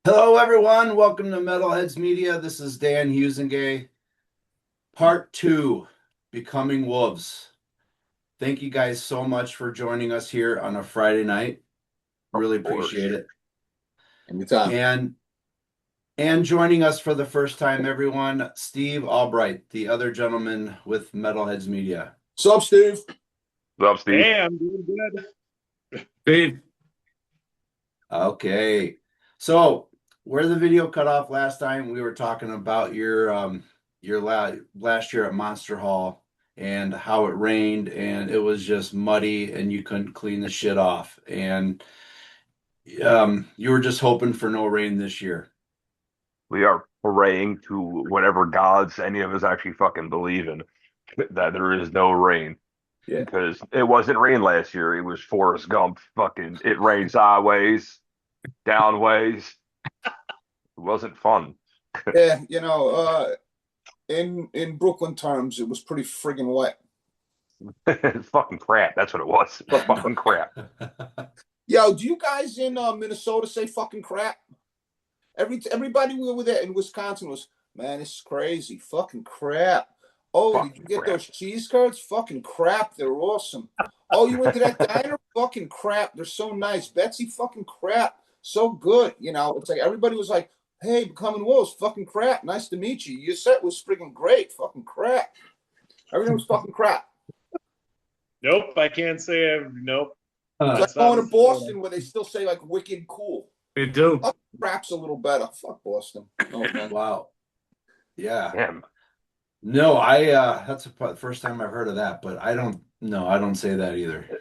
Hello, everyone. Welcome to Metalheads Media. This is Dan Husengay, part two, Becoming Wolves. Thank you guys so much for joining us here on a Friday night. Really Of course. appreciate it. Anytime. And joining us for the first time, everyone, Steve Albright, the other gentleman with Metalheads Media. What's up, Steve? What's up, Steve? Hey, I'm doing good. Steve. Okay. So, where the video cut off last time, we were talking about your last year at Monster Hall and how it rained and it was just muddy and you couldn't clean the shit off. And you were just hoping for no rain this year. We are praying to whatever gods any of us actually fucking believe in that there is no rain. Yeah. Because it wasn't rain last year. It was Forrest Gump. Fucking, it rained sideways, downways. It wasn't fun. Yeah, in Brooklyn terms, it was pretty friggin' wet. It's fucking crap. That's what it was. Fucking crap. Yo, do you guys in Minnesota say fucking crap? Everybody we were there in Wisconsin was, man, this is crazy. Fucking crap. Oh, Fucking did you get crap. those cheese curds? Fucking crap. They're awesome. Oh, you went to that diner? Fucking crap. They're so nice. Betsy, fucking crap. So good. It's like everybody was like, hey, Becoming Wolves, fucking crap. Nice to meet you. Your set was friggin' great. Fucking crap. Everything was fucking crap. Nope, I can't say nope. It's like going to Boston where they still say like wicked cool. They do. Oh, crap's a little better. Fuck Boston. Oh, man. Wow. Yeah. Damn. No, that's the first time I've heard of that, but I don't say that either.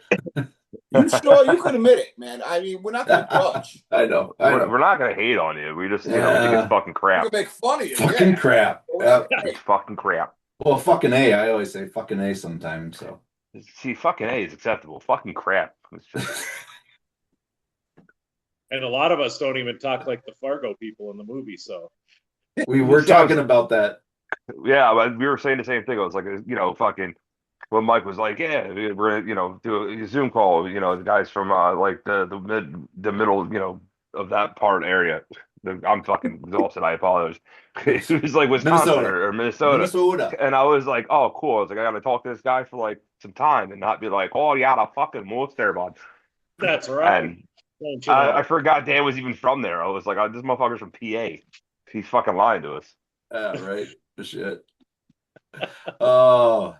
You sure you can admit it, man? I mean, we're not gonna judge. I know. We're not gonna hate on you. We just, we think it's fucking We're crap. gonna make fun of you. Fucking Yeah. crap. It's fucking crap. Well, fucking A. I always say fucking A sometimes. So See, fucking A is acceptable. Fucking crap. It's just, And a lot of us don't even talk like the Fargo people in the movie, so we were talking about that. yeah, but we were saying the same thing. I was like, fucking when Mike was like, yeah, we're gonna, do a Zoom call, the guys from like the middle, of that part area. I'm fucking exhausted. I apologize. It was like Wisconsin Minnesota. or Minnesota. Minnesota. And I was like, oh, cool. I was like, I gotta talk to this guy for like some time and not be like, oh, yeah, the fucking most there, bud. that's right. And Don't you know? I forgot Dan was even from there. I was like, oh, this motherfucker's from PA. He's fucking lying to us. Right. Shit. Oh,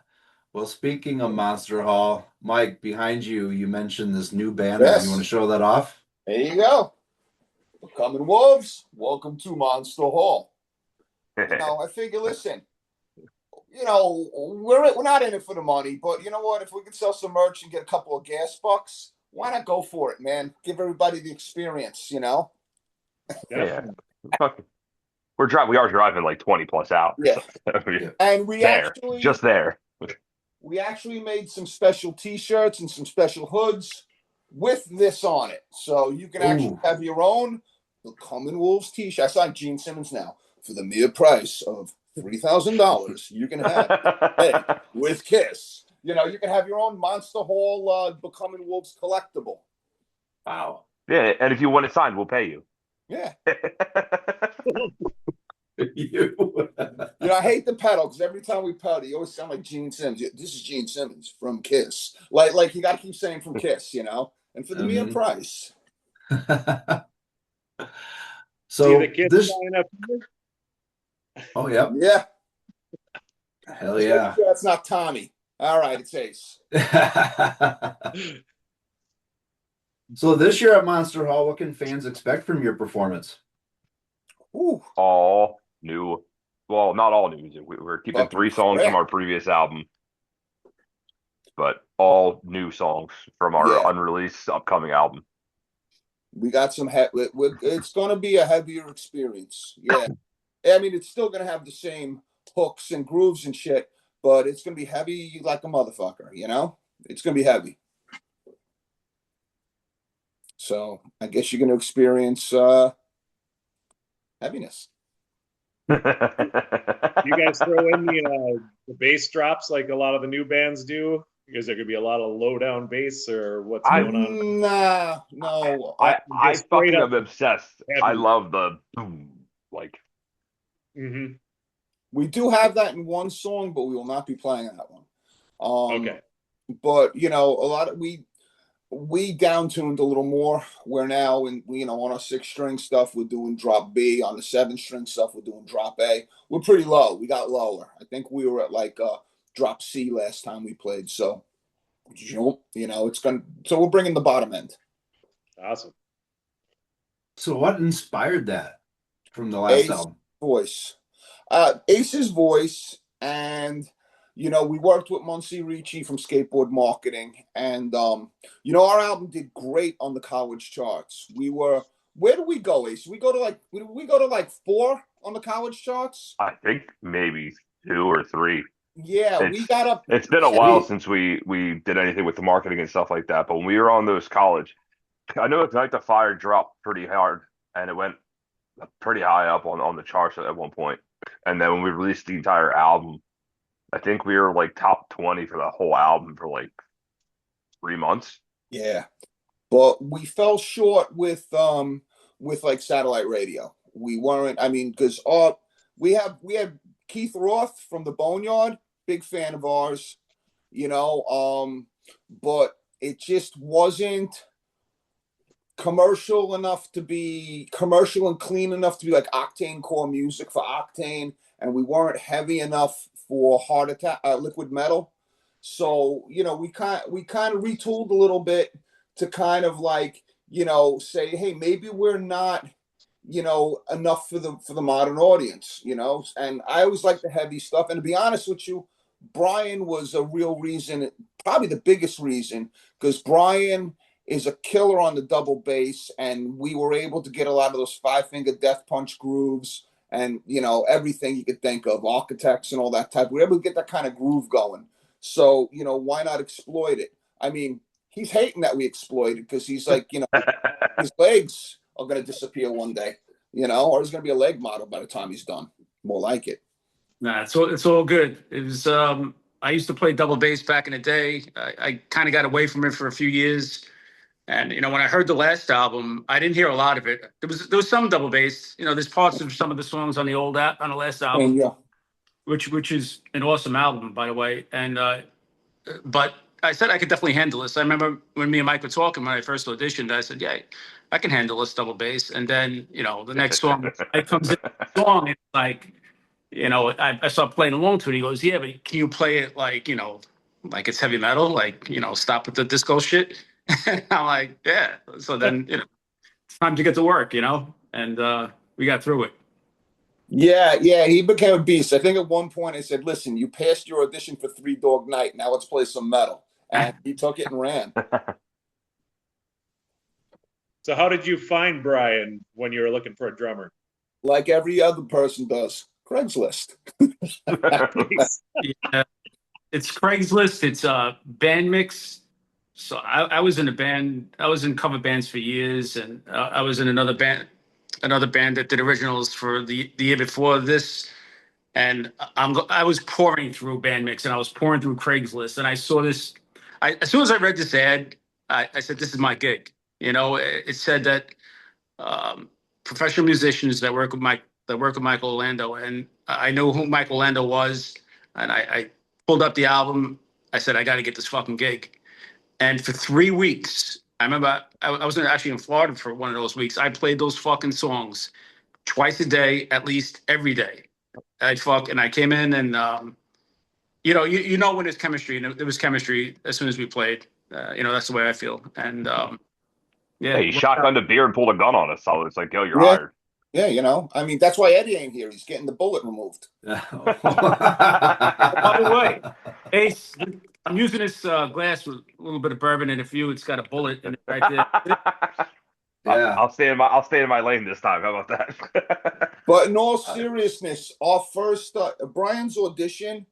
well, speaking of Monster Hall, Mike, behind you, you mentioned this new banner. Yes. You want to show that off? There you go. Becoming Wolves. Welcome to Monster Hall. I figure, listen, we're not in it for the money, but you know what? If we can sell some merch and get a couple of gas bucks, why not go for it, man? Give everybody the experience, Yeah. We are driving like 20 plus out. Yeah. And we actually made some special t-shirts and some special hoods with this on it. So you can actually have your own Becoming Wolves t-shirt. I signed Gene Simmons now. For the mere price of $3,000, you can have with Kiss. You can have your own Monster Hall Becoming Wolves collectible. Wow. Yeah, and if you want it signed, we'll pay you. Yeah. You. I hate the pedal because every time we pedal, you always sound like Gene Simmons. This is Gene Simmons from Kiss. Like you got to keep saying from Kiss, and for the mere price. So See the kids this. sign up here? Oh yeah. Yeah. Hell yeah. That's not Tommy. All right, it's Ace. So this year at Monster Hall, what can fans expect from your performance? Ooh. All new. Well, not all new music. We're keeping 3 songs from our previous album, but all new songs from our unreleased upcoming album. We got some. It's going to be a heavier experience. Yeah. I mean, it's still going to have the same hooks and grooves and shit, but it's going to be heavy like a motherfucker, It's going to be heavy. So I guess you're going to experience heaviness. You guys throw in the bass drops like a lot of the new bands do Is there gonna be a lot of low down bass or what's I going on? Nah, no. I Just straight fucking up am obsessed. I heavy. love the boom, like Hmm. We do have that in one song, but we will not be playing that one. Okay. But you know, a lot of we down tuned a little more. We're now in, you know, on our 6 string stuff, we're doing drop B. On the 7 string stuff, we're doing drop A. We're pretty low. We got lower. I think we were at like drop C last time we played. So you know, it's gonna. So we're bringing the bottom end. Awesome. So what inspired that from the last Ace album? voice, Ace's voice, and you know, we worked with Muncie Ricci from Skateboard Marketing, and you know, our album did great on the college charts. We were, where do we go, Ace? We go to like, we go to like 4 on the college charts. I think maybe 2 or 3. Yeah, we It's got up. it's been a Yeah, while Sweet. since we did anything with the marketing and stuff like that. But when we were on those college, I know Ignite the Fire dropped pretty hard and it went pretty high up on the charts at one point. And then when we released the entire album, I think we were like top 20 for the whole album for like 3 months. yeah, but we fell short with like satellite radio. We weren't. I mean, because we had Keith Roth from the Boneyard, big fan of ours, you know, but it just wasn't commercial enough to be commercial and clean enough to be like Octane core music for Octane, and we weren't heavy enough for Heart Attack, Liquid Metal. So you know, we kind of retooled a little bit to kind of like, you know, say, hey, maybe we're not, you know, enough for the modern audience, you know. And I always like the heavy stuff. And to be honest with you, Brian was a real reason, probably the biggest reason, because Brian is a killer on the double bass, and we were able to get a lot of those 5 finger death punch grooves, and you know, everything you could think of, architects and all that type. We were able to get that kind of groove going. So you know, why not exploit it? I mean, he's hating that we exploit it because he's like, you know, his legs are going to disappear one day, you know, or he's going to be a leg model by the time he's done. More like it. Nah, it's all good. It was I used to play double bass back in the day. I kind of got away from it for a few years. And you know, when I heard the last album, I didn't hear a lot of it. There was some double bass. You know, there's parts of some of the songs on on the last And album, yeah, which is an awesome album, by the way. And but I said I could definitely handle this. I remember when me and Mike were talking when I first auditioned. I said, "Yeah, I can handle this double bass." And then you know, the next song, it comes in the song, it's like, you know, I started playing along to it. He goes, "Yeah, but can you play it like, you know, like it's heavy metal, like, you know, stop with the disco shit?" And I'm like, "Yeah." So then, you know, it's time to get to work, you know, and we got through it. yeah, he became a beast. I think at one point I said, "Listen, you passed your audition for Three Dog Night. Now let's play some metal." And he took it and ran. So how did you find Brian when you were looking for a drummer? Like every other person does. Craigslist. Yeah, it's Craigslist. It's band mix. So I was in a band. I was in cover bands for years, and I was in another band that did originals for the year before this. And I was pouring through Bandmix and I was pouring through Craigslist, and I saw this. As soon as I read this ad, I said, "This is my gig." You know, it said that professional musicians that work with Michael Orlando, and I know who Michael Orlando was, and I pulled up the album. I said, "I got to get this fucking gig." And for 3 weeks, I remember I was actually in Florida for one of those weeks. I played those fucking songs twice a day, at least every day. I came in and you know, you know when there's chemistry, and there was chemistry as soon as we played. You know, that's the way I feel. And yeah, Hey, he shotgunned a beer and pulled a gun on us. So it's like, yo, you're Yeah, hired. yeah, you know. I mean, that's why Eddie ain't here. He's getting the bullet removed. by the way, Ace, I'm using this glass with a little bit of bourbon in a few. It's got a bullet in it right there. Yeah. I'll stay in my lane this time. How about that? But in all seriousness, our first Brian's audition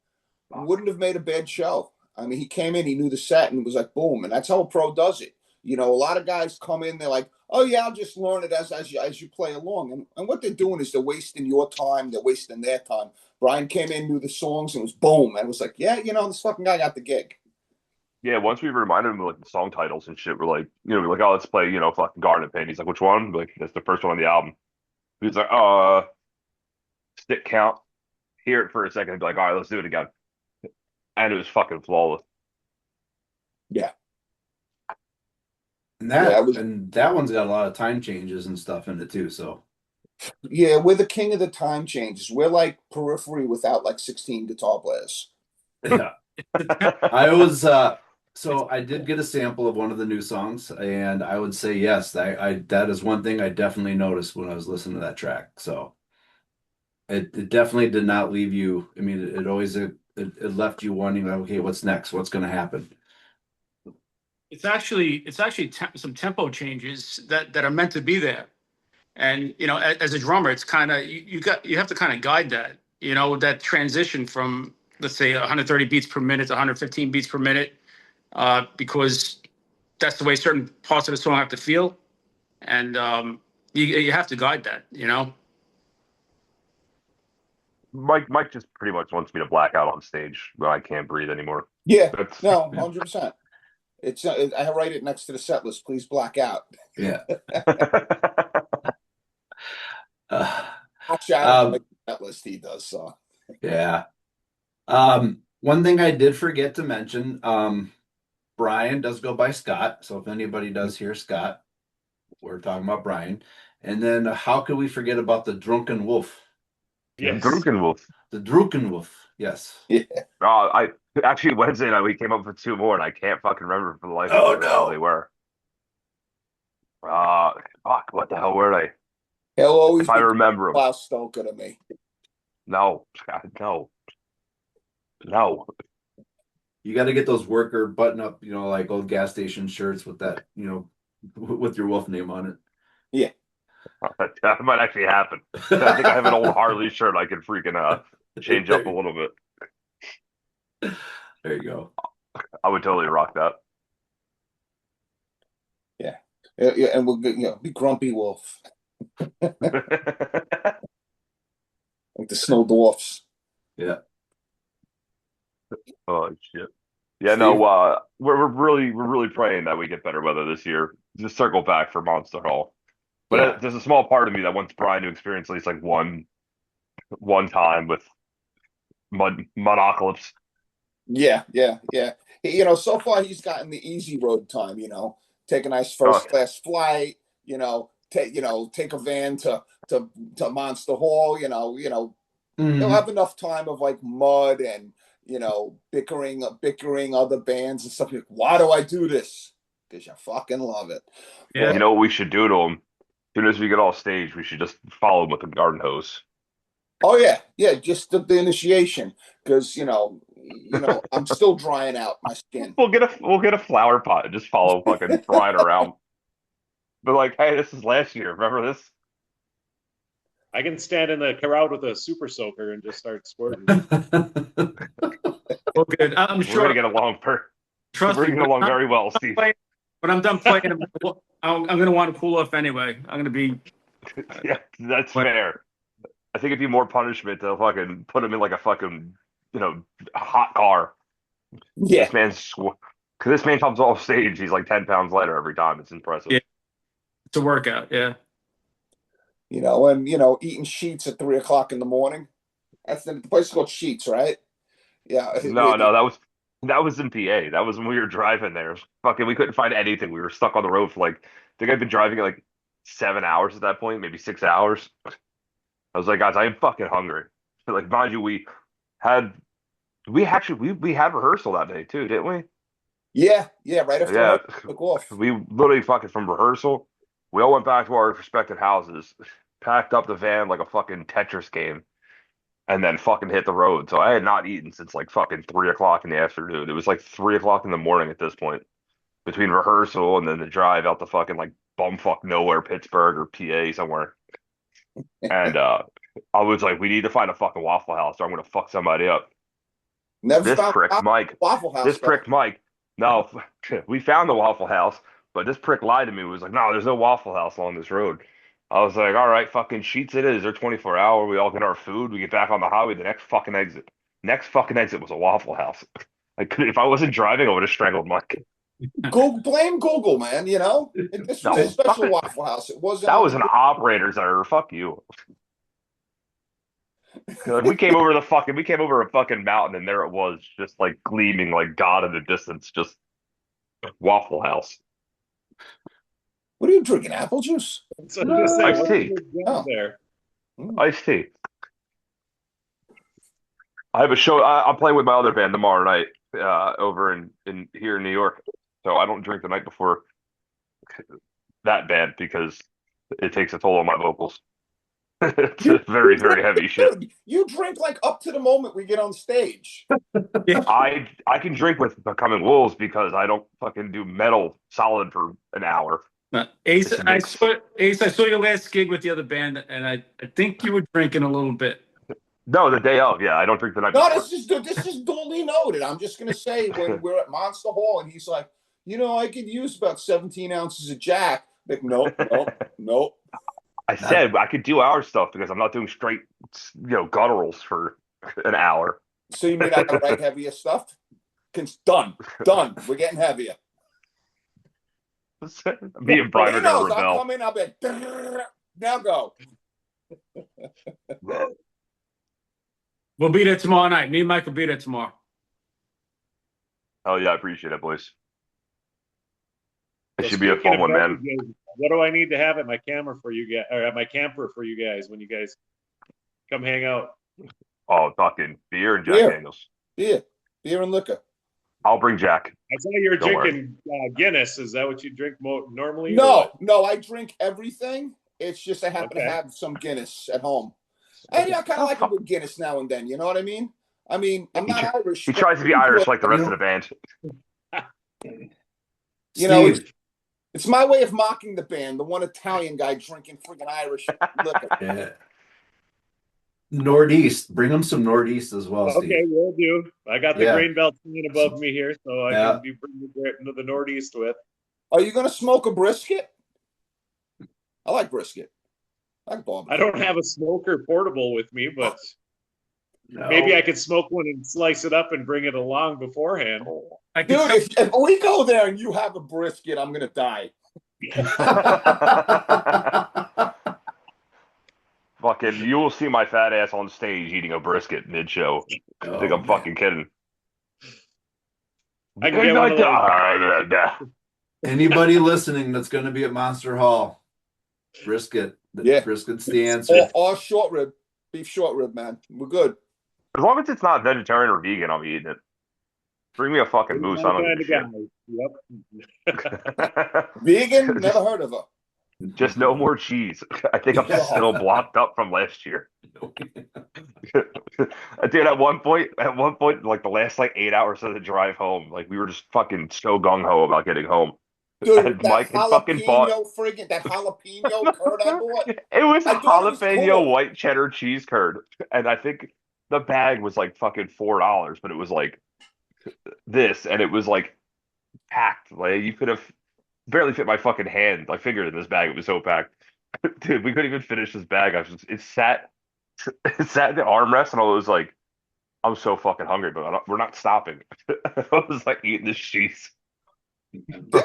wouldn't have made a bad show. I mean, he came in, he knew the set, and it was like boom, and that's how a pro does it. You know, a lot of guys come in, they're like, "Oh yeah, I'll just learn it as you play along," and what they're doing is they're wasting your time, they're wasting their time. Brian came in, knew the songs, and it was boom, and it was like, yeah, you know, this fucking guy got the gig. Yeah, once we reminded him of like the song titles and shit, we're like, we're like, oh, let's play, fucking Garden of Pain. He's like, which one? We're like, that's the first one on the album. He's like, stick count. Hear it for a second and be like, all right, let's do it again. And it was fucking flawless. Yeah. And Yeah, it was. that one's got a lot of time changes and stuff in it too. So Yeah, we're the king of the time changes. We're like Periphery without like 16 guitar players. yeah, I was so I did get a sample of one of the new songs, and I would say yes, I that is one thing I definitely noticed when I was listening to that track. So it definitely did not leave you. I mean, it always it left you wondering, like, okay, what's next? What's going to happen? It's actually some tempo changes that are meant to be there. And as a drummer, it's kind of you have to kind of guide that. That transition from, let's say, 130 beats per minute to 115 beats per minute, because that's the way certain parts of the song have to feel, and you have to guide that. Mike just pretty much wants me to black out on stage when I can't breathe anymore. Yeah, That's no, 100%. It's I write it next to the set list. Please black out. Yeah. Actually, I don't like the set list. He does so. Yeah. One thing I did forget to mention, Brian does go by Scott. So if anybody does hear Scott, we're talking about Brian. And then how could we forget about the Drunken Wolf? Yes. Drunken Wolf. The Drunken Wolf. Yes. Yeah. I actually Wednesday night we came up with two more and I can't fucking remember for the life of Oh, me what the hell no. they were. Fuck, what the hell were they? He'll always If I be remember them. Klaus Stoker to me. No, God, no. You got to get those worker button up, like old gas station shirts with that, with your wolf name on it. Yeah. That might actually happen. I think I have an old Harley shirt I can freaking change up a little bit. There you go. I would totally rock that. Yeah, and we'll be Grumpy Wolf, like the Snow Dwarfs. Yeah. Oh shit. Yeah, Steve? no, we're really praying that we get better weather this year. Just circle back for Monster Hall. But Yeah. there's a small part of me that wants Brian to experience at least like one time with monocalypse. Yeah. So far he's gotten the easy road time. Take a nice first class flight. Take a van to Monster Hall. He'll have enough time of like mud and bickering other bands and stuff. Like, why do I do this? Because you fucking love it. Yeah. You know what we should do to him? As soon as we get off stage, we should just follow him with a garden hose. Oh yeah, just the initiation, because I'm still drying out my skin. We'll get a flower pot and just follow fucking Brian around. But like, hey, this is last year. Remember this? I can stand in the crowd with a super soaker and just start squirting. Well, good. I'm We're sure. gonna get along Trust we're me. gonna get along very well, Steve. When I'm done playing, I'm going to want to cool off anyway. I'm going to be. Yeah, that's fair. I think it'd be more punishment to fucking put him in like a fucking, a hot car. Yeah, Because this man comes off stage, he's like 10 pounds lighter every time. It's impressive. Yeah. It's a workout, yeah. and eating sheets at 3:00 in the morning. That's the place is called Sheets, right? Yeah. No, that was in PA. That was when we were driving there. Fucking, we couldn't find anything. We were stuck on the road for like, I think I'd been driving like 7 hours at that point, maybe 6 hours. I was like, guys, I am fucking hungry. But like, mind you, had we had rehearsal that day too, didn't we? Yeah, right after Yeah, took off. we literally fucking from rehearsal. We all went back to our respective houses, packed up the van like a fucking Tetris game, and then fucking hit the road. So I had not eaten since like fucking 3:00 in the afternoon. It was like 3:00 in the morning at this point, between rehearsal and then the drive out to fucking like bumfuck nowhere, Pittsburgh or PA somewhere. And I was like, we need to find a fucking Waffle House or I'm gonna fuck somebody up. Never This found prick Mike. Waffle House. This prick Mike. No, we found the Waffle House, but this prick lied to me. He was like, no, there's no Waffle House along this road. I was like, all right, fucking Sheets it is. They're 24 hour. We all get our food. We get back on the highway. The next fucking exit. Next fucking exit was a Waffle House. I could if I wasn't driving, I would have strangled Mike. Blame Google, man. You know, this was a No, special Waffle House. It wasn't. that was an operator's error. Fuck you. Like we came over a fucking mountain, and there it was, just like gleaming like God in the distance, just Waffle House. What are you drinking? Apple juice? So I'm just saying, Iced what's tea. Oh. there? Iced tea. I have a show. I'm playing with my other band tomorrow night over in here in New York. So I don't drink the night before that band because it takes a toll on my vocals. It's a very, very heavy shit. Dude, you drink like up to the moment we get on stage. I can drink with Becoming Wolves because I don't fucking do metal solid for an hour. Ace, It's a I mix. saw your last gig with the other band, and I think you were drinking a little bit. No, the day of, yeah, I don't drink the night No, before. this is duly noted. I'm just gonna say when we're at Monster Hall and he's like, I could use about 17 ounces of Jack. Like, nope. I said I could do our stuff because I'm not doing straight, gutturals for an hour. So you mean I gotta write heavier stuff? Done. We're getting heavier. Me and Brian are gonna I'll rebel. come in, I'll be now go. We'll be there tomorrow night. Me and Mike will be there tomorrow. Oh yeah, I appreciate it, boys. It So should be a speaking fun of one, man. beverages, what do I need to have at my camera for you guys, or at my camper for you guys when you guys come hang out? Oh, fucking beer and Jack Beer. Daniels. Beer and liquor. I'll bring Jack. I saw you were Don't worry. drinking Guinness. Is that what you drink normally? or No, what? I drink everything. It's just I happen to Okay. have some Guinness at home. And I kind of like a good Guinness now and then. You know what I mean? I'm not Irish. He but- tries to be Irish like the rest of the band. Steve, It's my way of mocking the band. The one Italian guy drinking freaking Irish liquor. yeah. Northeast. Bring them some Northeast as well, Okay, Steve. will do. I got the Yeah. grain belt sign above me here, so I Yeah. can be bringing into the Northeast with. Are you gonna smoke a brisket? I like brisket. I like barbecue. I don't have a smoker portable with me, but No. maybe I could smoke one and slice it up and bring it along beforehand. I can Dude, if we go there and you have a brisket, I'm gonna die. Fucking, you will see my fat ass on stage eating a brisket mid-show. I think I'm fucking kidding. I can get one of those. Anybody listening that's going to be at Monster Hall, brisket. Yeah. Brisket's the answer. Or short rib. Beef short rib, man. We're good. As long as it's not vegetarian or vegan, I'll be eating it. Bring me a fucking moose. I don't give a shit. Yep. Vegan? Never heard of her. Just no more cheese. I think I'm still blocked up from last year. Dude, at one point, like the last 8 hours of the drive home, like we were just fucking so gung ho about getting home. Dude, And that Mike had fucking bought. that jalapeno curd I bought. It was I thought it was jalapeno cool. white cheddar cheese curd, and I think the bag was like fucking $4, but it was like this, and it was like packed. Like you could have barely fit my fucking hand, like finger in this bag. It was so packed, dude. We couldn't even finish this bag. It sat in the armrest, and I was like, I'm so fucking hungry, but we're not stopping. I was like eating this cheese.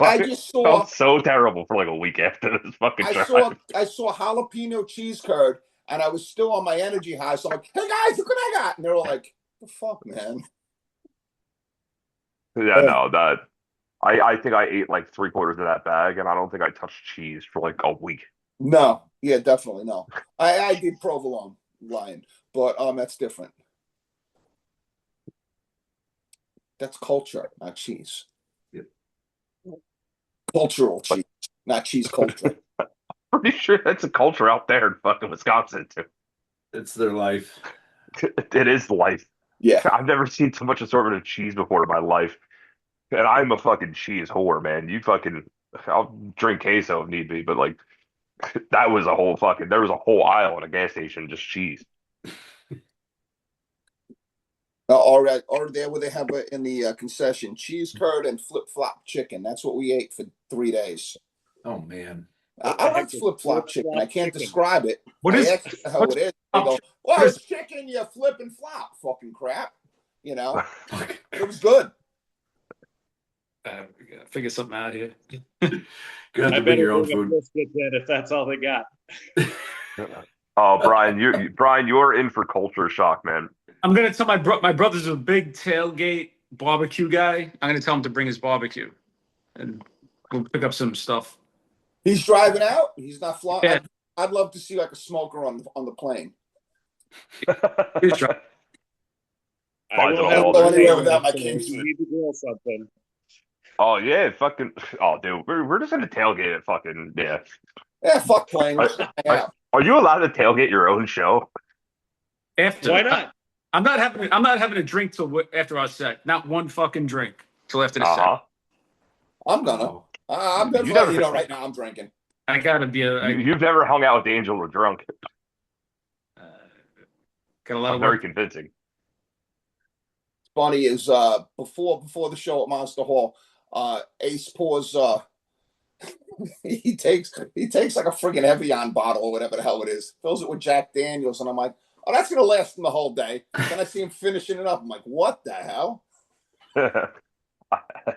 I just saw felt so terrible for like a week after this fucking drive. I saw jalapeno cheese curd, and I was still on my energy high. So I'm like, "Hey guys, look what I got!" And they're all like, "The fuck, man." Yeah, no, that I think I ate like 3/4 of that bag, and I don't think I touched cheese for like a week. No, yeah, definitely no. I did provolone, lying, but that's different. That's culture, not cheese. Yep. Cultural cheese, not cheese culture. Pretty sure that's a culture out there in fucking Wisconsin too. It's their life. It is life. Yeah. I've never seen so much assortment of cheese before in my life. And I'm a fucking cheese whore, man. I'll drink queso if need be, but like that was there was a whole aisle at a gas station just cheese. Or there where they have it in the concession, cheese curd and flip-flop chicken. That's what we ate for 3 days. Oh man. I like flip-flop chicken. I can't describe it. What is I ask how it is? They go, well, it's chicken, you flip and flop. Fucking crap. You know? It was good. We gotta figure something out here. Gonna have I to bring better your own bring a food. biscuit then if that's all they got. Oh, Brian, you're in for culture shock, man. I'm gonna tell my brother's a big tailgate barbecue guy. I'm gonna tell him to bring his barbecue, and we'll pick up some stuff. He's driving out. He's not flying. Yeah. I'd love to see like a smoker on the plane. He's right. I Finds it will all have go over. anywhere without my so kinks. you need to grill something. Oh yeah, fucking. Oh, dude, we're just gonna tailgate it. Fucking yeah. Yeah, fuck plane. Are, Let's hang are, out. are you allowed to tailgate your own show? After Why not? I'm not having a drink till after our set. Not one fucking drink till after the Uh-huh. set. I'm gonna. Oh. I'm gonna. You never- Right now I'm drinking. I gotta be You've never hung out with the Angel or drunk. got a lot of Very work. convincing. Funny is before the show at Monster Hall, Ace pours he takes like a friggin' Evian bottle or whatever the hell it is, fills it with Jack Daniels, and I'm like, oh, that's gonna last him the whole day. Then I see him finishing it up. I'm like, what the hell? I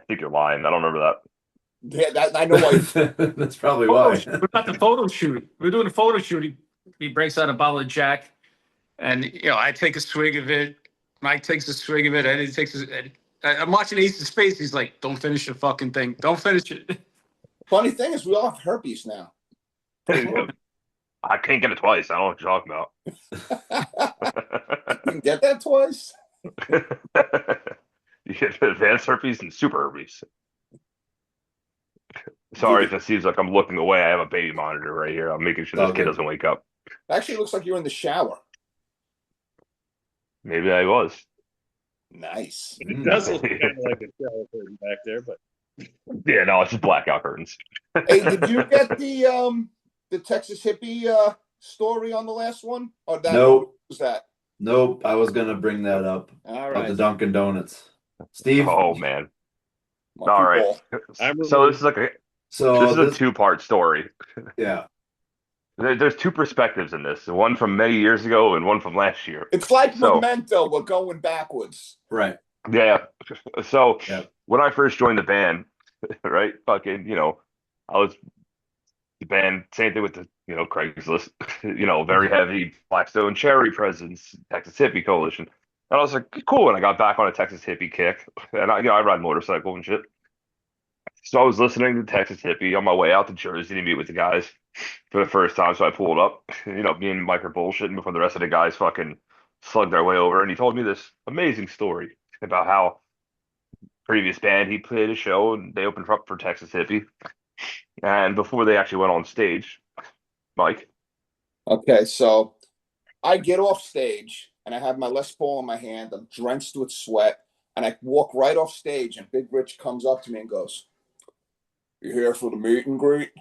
think you're lying. I don't remember that. Yeah, I know why. That's probably why. What about the photo shoot? We're doing a photo shoot. He breaks out a bottle of Jack, and I take a swig of it. Mike takes a swig of it, and he takes. I'm watching Ace's face. He's like, "Don't finish the fucking thing. Don't finish it." Funny thing is, we all have herpes now. I can't get it twice. I don't know what you're talking You can get that twice. about. You get advanced herpes and super herpes. Sorry if it seems like I'm looking away. I have a baby monitor right here. I'm making sure this kid doesn't wake up. Actually, it looks like you're in the shower. Maybe I was. Nice. It does look kind of like a shower curtain back there, but Yeah, no, it's just blackout curtains. Hey, did you get the Texas hippie story on the last one? Or that Nope. was that? Nope. I was gonna bring that up All about right. the Dunkin' Donuts. Steve. Oh man. My All right. people. So this is like So this is a two-part story. yeah. There's two perspectives in this. One from many years ago and one from last year. It's like So- Memento. We're going backwards. Right. Yeah. So Yeah. when I first joined the band, right, fucking, I was the band, same thing with the, Craigslist, very heavy Blackstone Cherry presence, Texas Hippie Coalition. And I was like, cool. And I got back on a Texas hippie kick. And I ride motorcycle and shit. So I was listening to Texas Hippie on my way out to Jersey to meet with the guys for the first time. So I pulled up, me and Mike are bullshitting before the rest of the guys fucking slugged their way over. And he told me this amazing story about how previous band he played a show and they opened up for Texas Hippie. And before they actually went on stage, Mike. Okay, so I get off stage and I have my Les Paul in my hand. I'm drenched with sweat, and I walk right off stage. And Big Rich comes up to me and goes, "You here for the meet and greet?"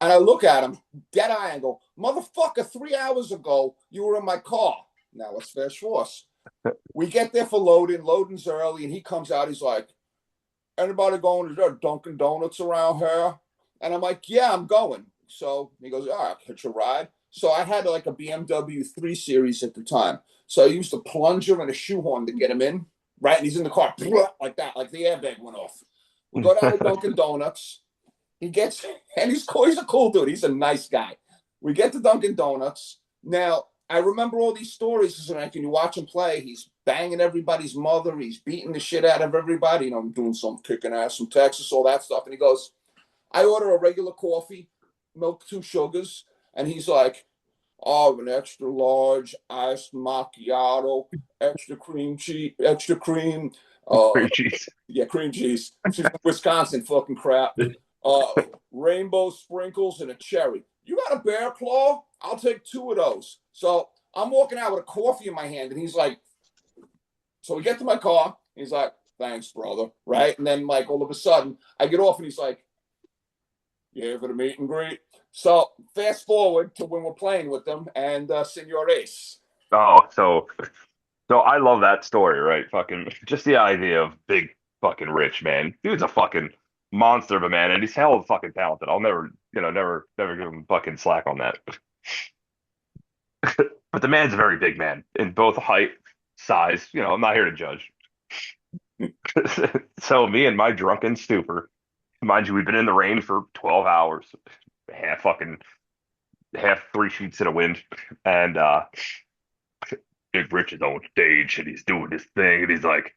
And I look at him, dead eye, and go, "Motherfucker! 3 hours ago you were in my car. Now let's fast forward." We get there for loading. Loading's early, and he comes out. He's like, "Anybody going to there Dunkin' Donuts around here?" And I'm like, "Yeah, I'm going." So he goes, "All right, hitch a ride." So I had like a BMW 3 Series at the time. So I used a plunger and a shoehorn to get him in, right? And he's in the car like that, like the airbag went off. We go down to Dunkin' Donuts. He gets, and he's cool. He's a cool dude. He's a nice guy. We get to Dunkin' Donuts. Now, I remember all these stories. So like, when you watch him play, he's banging everybody's mother. He's beating the shit out of everybody. Doing some kicking ass from Texas, all that stuff. And he goes, I order a regular coffee, milk, 2 sugars. And he's like, "Oh, an extra large iced macchiato, extra cream cheese, extra cream. Cream cheese. Yeah, cream cheese. She's from Wisconsin, fucking crap. Rainbow sprinkles and a cherry. You got a bear claw? I'll take 2 of those." So I'm walking out with a coffee in my hand, and he's like, so we get to my car. He's like, "Thanks, brother." Right? And then, like, all of a sudden, I get off, and he's like, "You here for the meet and greet?" So fast forward to when we're playing with them and Senor Ace. Oh, so I love that story, right? Fucking just the idea of big fucking rich man. Dude's a fucking monster of a man, and he's hell of fucking talented. I'll never, never give him fucking slack on that. But the man's a very big man in both height, size. I'm not here to judge. So me and my drunken stupor, mind you, we've been in the rain for 12 hours, half three sheets in a wind, and Big Rich is on stage and he's doing this thing, and he's like,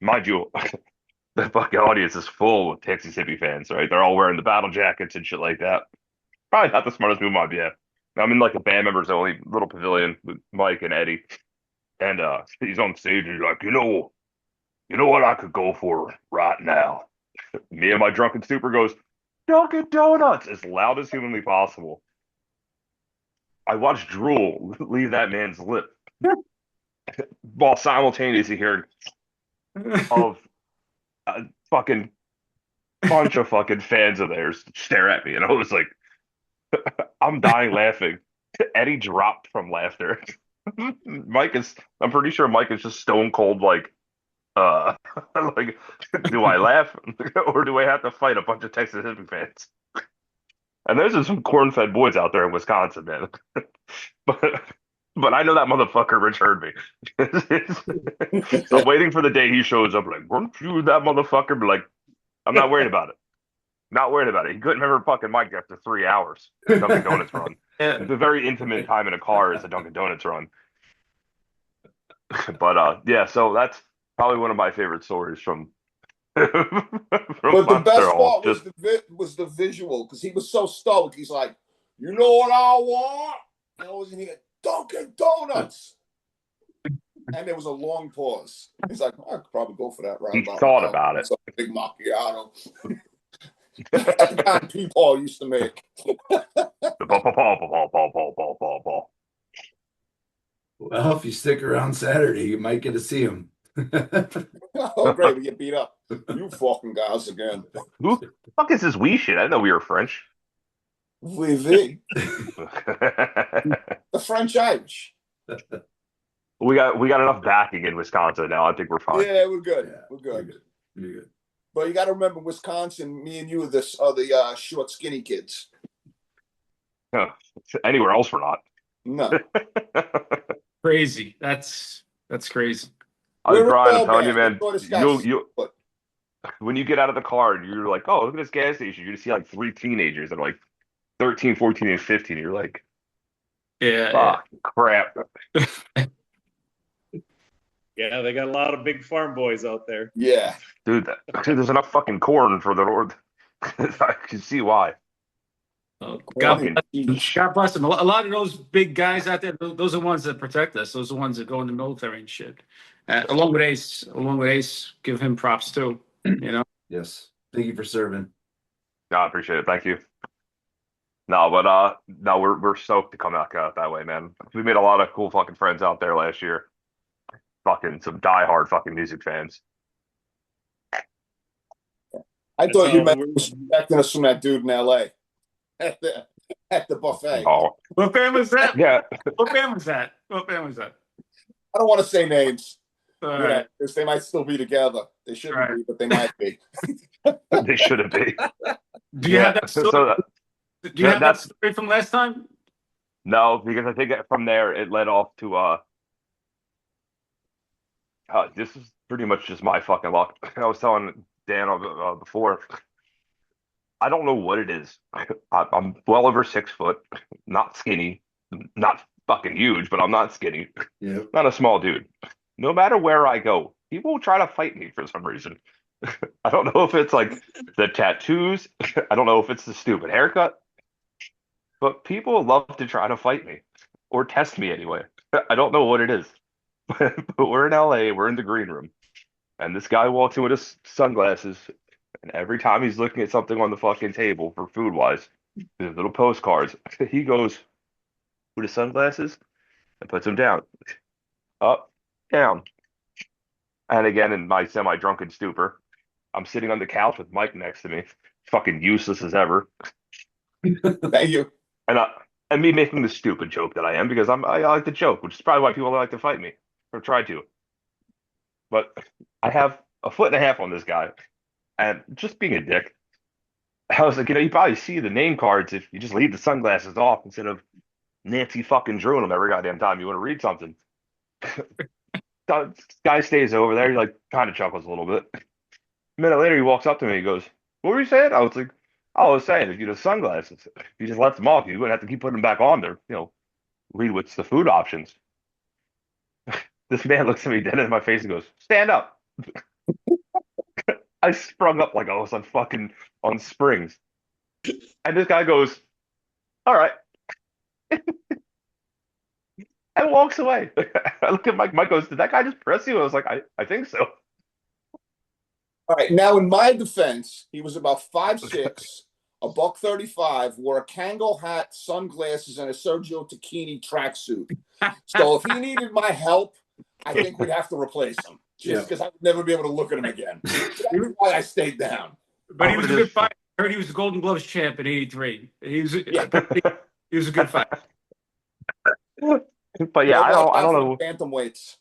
mind you, the fucking audience is full of Texas hippie fans, right? They're all wearing the battle jackets and shit like that. Probably not the smartest move might be. I'm in like a band members only little pavilion with Mike and Eddie, and he's on stage and he's like, you know what I could go for right now? Me and my drunken stupor goes, Dunkin' Donuts, as loud as humanly possible. I watched drool leave that man's lip while simultaneously hearing of a fucking bunch of fucking fans of theirs stare at me, and I was like, I'm dying laughing. Eddie dropped from laughter. I'm pretty sure Mike is just stone cold, like, uh, like, do I laugh or do I have to fight a bunch of Texas hippie fans? And there's some corn-fed boys out there in Wisconsin, man. But but I know that motherfucker Rich heard me. So waiting for the day he shows up, like, weren't you that motherfucker? But like, I'm not worried about it. Not worried about it. He couldn't remember fucking Mike after 3 hours. Dunkin' Donuts run. Yeah. It's a very intimate time in a car is a Dunkin' Donuts run. But yeah, so that's probably one of my favorite stories from But the Monster best Hall. part was the visual, because he was so stoked. He's like, you know what I want? And I was in here, Dunkin' Donuts. And there was a long pause. He's like, I could probably go for that right He about thought now. about it. It's like a big macchiato. That's the kind Paul used to make. Well, if you stick around Saturday, you might get to see him. Oh, great, we get beat up. You fucking guys again. Who the fuck is this we shit? I didn't know we were French. The French Irish. We got enough backing in Wisconsin now. I think we're fine. Yeah, we're good. Yeah, We're good. You're good. But you got to remember, Wisconsin, me and you are the short, skinny kids. Anywhere else we're not. No. Crazy. That's crazy. I'm We're Brian, all I'm telling you, bad. man. We're the guys. When you get out of the car and you're like, oh, look at this gas station, you just see like three teenagers that are like 13, 14, and 15. You're like, Yeah. fuck, crap. Yeah, they got a lot of big farm boys out there. Yeah. Dude, there's enough fucking corn for the Lord. I can see why. Oh, Fucking God bless them. A lot of those big guys out there, those are the ones that protect us. Those are the ones that go in the military and shit. Along with Ace, give him props too. You know. Yes. Thank you for serving. No, I appreciate it. Thank you. No, but no, we're stoked to come back out that way, man. We made a lot of cool fucking friends out there last year. Fucking some diehard fucking music fans. I thought you meant respecting us from that dude in L.A. at the buffet. Oh, What band was that? yeah. What band was that? What band was that? I don't want to say names. All Yeah, right. because they might still be together. They shouldn't be, but they might be. They shouldn't be. Do you have that story? Do you have that that's story from last time? no, because I think from there it led off to this is pretty much just my fucking luck. I was telling Dan before, I don't know what it is. I'm well over 6 foot, not skinny, not fucking huge, but I'm not skinny. Yeah. Not a small dude. No matter where I go, people will try to fight me for some reason. I don't know if it's like the tattoos. I don't know if it's the stupid haircut, but people love to try to fight me or test me anyway. I don't know what it is. But we're in LA, we're in the green room, and this guy walks in with his sunglasses, and every time he's looking at something on the fucking table for food wise, his little postcards, he goes with his sunglasses and puts them down, up, down. And again, in my semi-drunken stupor, I'm sitting on the couch with Mike next to me, fucking useless as ever. Thank you. And me making the stupid joke that I am because I like to joke, which is probably why people like to fight me or try to. But I have a foot and a half on this guy, and just being a dick, I was like, you probably see the name cards if you just leave the sunglasses off instead of Nancy fucking Drew them every goddamn time you want to read something. guy stays over there. He like kind of chuckles a little bit. A minute later, he walks up to me. He goes, "What were you saying?" I was like, "I was saying if you had sunglasses, if you just left them off, you wouldn't have to keep putting them back on there. Read what's the food options." This man looks at me dead in my face and goes, "Stand up." I sprung up like I was on springs. And this guy goes, "All right," and walks away. I look at Mike. Mike goes, "Did that guy just press you?" I was like, I think so. All right. Now, in my defense, he was about 5'6", a $135, wore a Kangol hat, sunglasses, and a Sergio Tacchini tracksuit. So if he needed my help, I think we'd have to replace him. Just because I would never be able to look at him again. So that's why I stayed down. But he was a good fighter. I heard he was the Golden Gloves champ in '83. He was a good fighter. But yeah, I don't know. Bantamweights.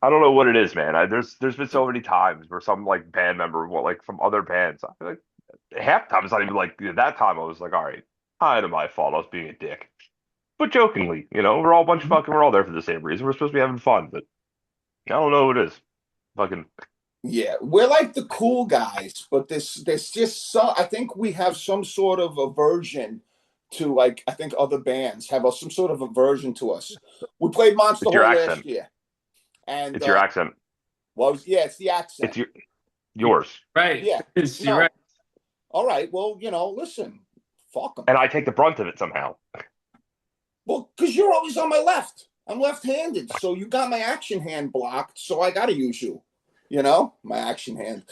I don't know what it is, man. There's been so many times where some like band member, like from other bands, I feel like half the time it's not even like that time. I was like, all right, kind of my fault. I was being a dick, but jokingly, we're all a bunch of we're all there for the same reason. We're supposed to be having fun, but I don't know what it is. Fucking yeah, we're like the cool guys, but there's just some. I think we have some sort of aversion to like. I think other bands have some sort of aversion to us. We played Monster Hall last year. And it's your accent. Well, yeah, it's the accent. It's yours. Right. Yeah. You're right. All right. Well, listen, fuck them. And I take the brunt of it somehow. Well, because you're always on my left. I'm left-handed, so you got my action hand blocked. So I got to use you. My action hand.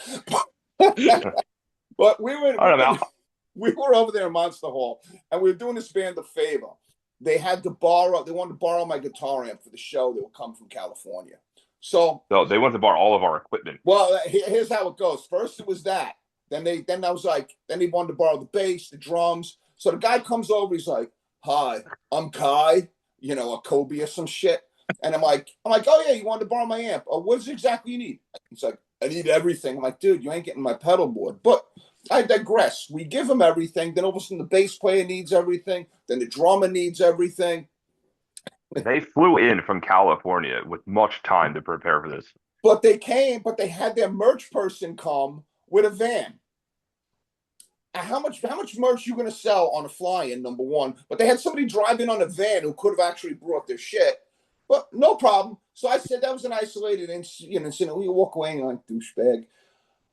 But we were over there in Monster Hall, and we were doing this band a favor. They wanted to borrow my guitar amp for the show. They were coming from California. So they wanted to borrow all of our equipment. Well, here's how it goes. First it was that. Then they wanted to borrow the bass, the drums. So the guy comes over, he's like, "Hi, I'm Kai," a Kobe or some shit. And I'm like, "Oh yeah, you wanted to borrow my amp. Oh, what is it exactly you need?" He's like, "I need everything." I'm like, "Dude, you ain't getting my pedal board." But I digress. We give him everything. Then all of a sudden the bass player needs everything. Then the drummer needs everything. They flew in from California with much time to prepare for this. But they had their merch person come with a van. How much merch you going to sell on a fly-in, number one? But they had somebody drive in on a van who could have actually brought their shit. But no problem. So I said that was an isolated incident. We walk away and I'm like, douchebag.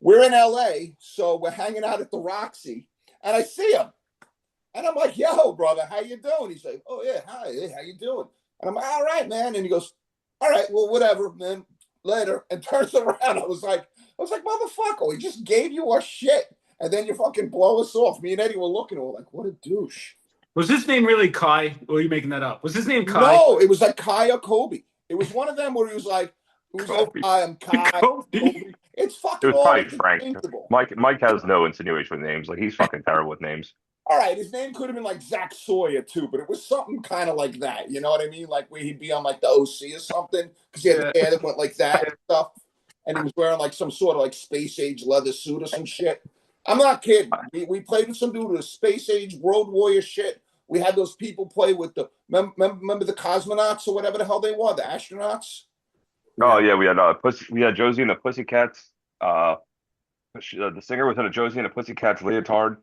We're in LA, so we're hanging out at the Roxy, and I see him. And I'm like, "Yo, brother, how you doing?" He's like, "Oh, yeah, hi, hey, how you doing?" And I'm like, "All right, man." And he goes, "All right, well, whatever, man, later." And turns around. I was like, "Motherfucker, we just gave you our shit, and then you fucking blow us off." Me and Eddie were looking, and we're like, "What a douche." Was his name really Kai? Or are you making that up? Was his name Kai? No, it was like Kai or Kobe. It was one of them where he was like, "Hi, I'm Kai." Kobe. It's fucking. It was probably Frank. Mike has no insinuation with names. Like he's fucking terrible with names. All right, his name could have been like Zach Sawyer too, but it was something kind of like that. You know what I mean? Like where he'd be on like the OC or something because he had the hair that went like that and stuff, and he was wearing like some sort of like space age leather suit or some shit. I'm not kidding. We played with some dude with a space age Road Warrior shit. We had those people play with remember the cosmonauts or whatever the hell they were, the astronauts. Oh yeah, we had Josie and the Pussycats. The singer was in a Josie and the Pussycats leotard.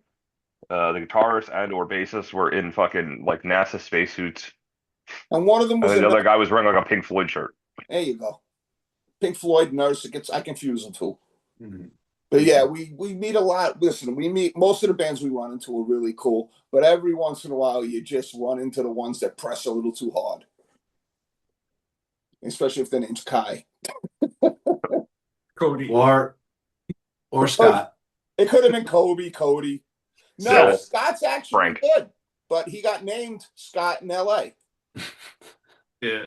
The guitarist and or bassist were in fucking like NASA spacesuits. And one of them was the other guy was wearing like a Pink Floyd shirt. There you go. Pink Floyd nurse. I confuse them too. Mm-hmm. But yeah, we meet a lot. Listen, most of the bands we run into are really cool, but every once in a while you just run into the ones that press a little too hard. Especially if their name's Kai. Cody. Or Scott. It could have been Cody. No, Scott's actually Frank. Good, but he got named Scott in LA. Yeah.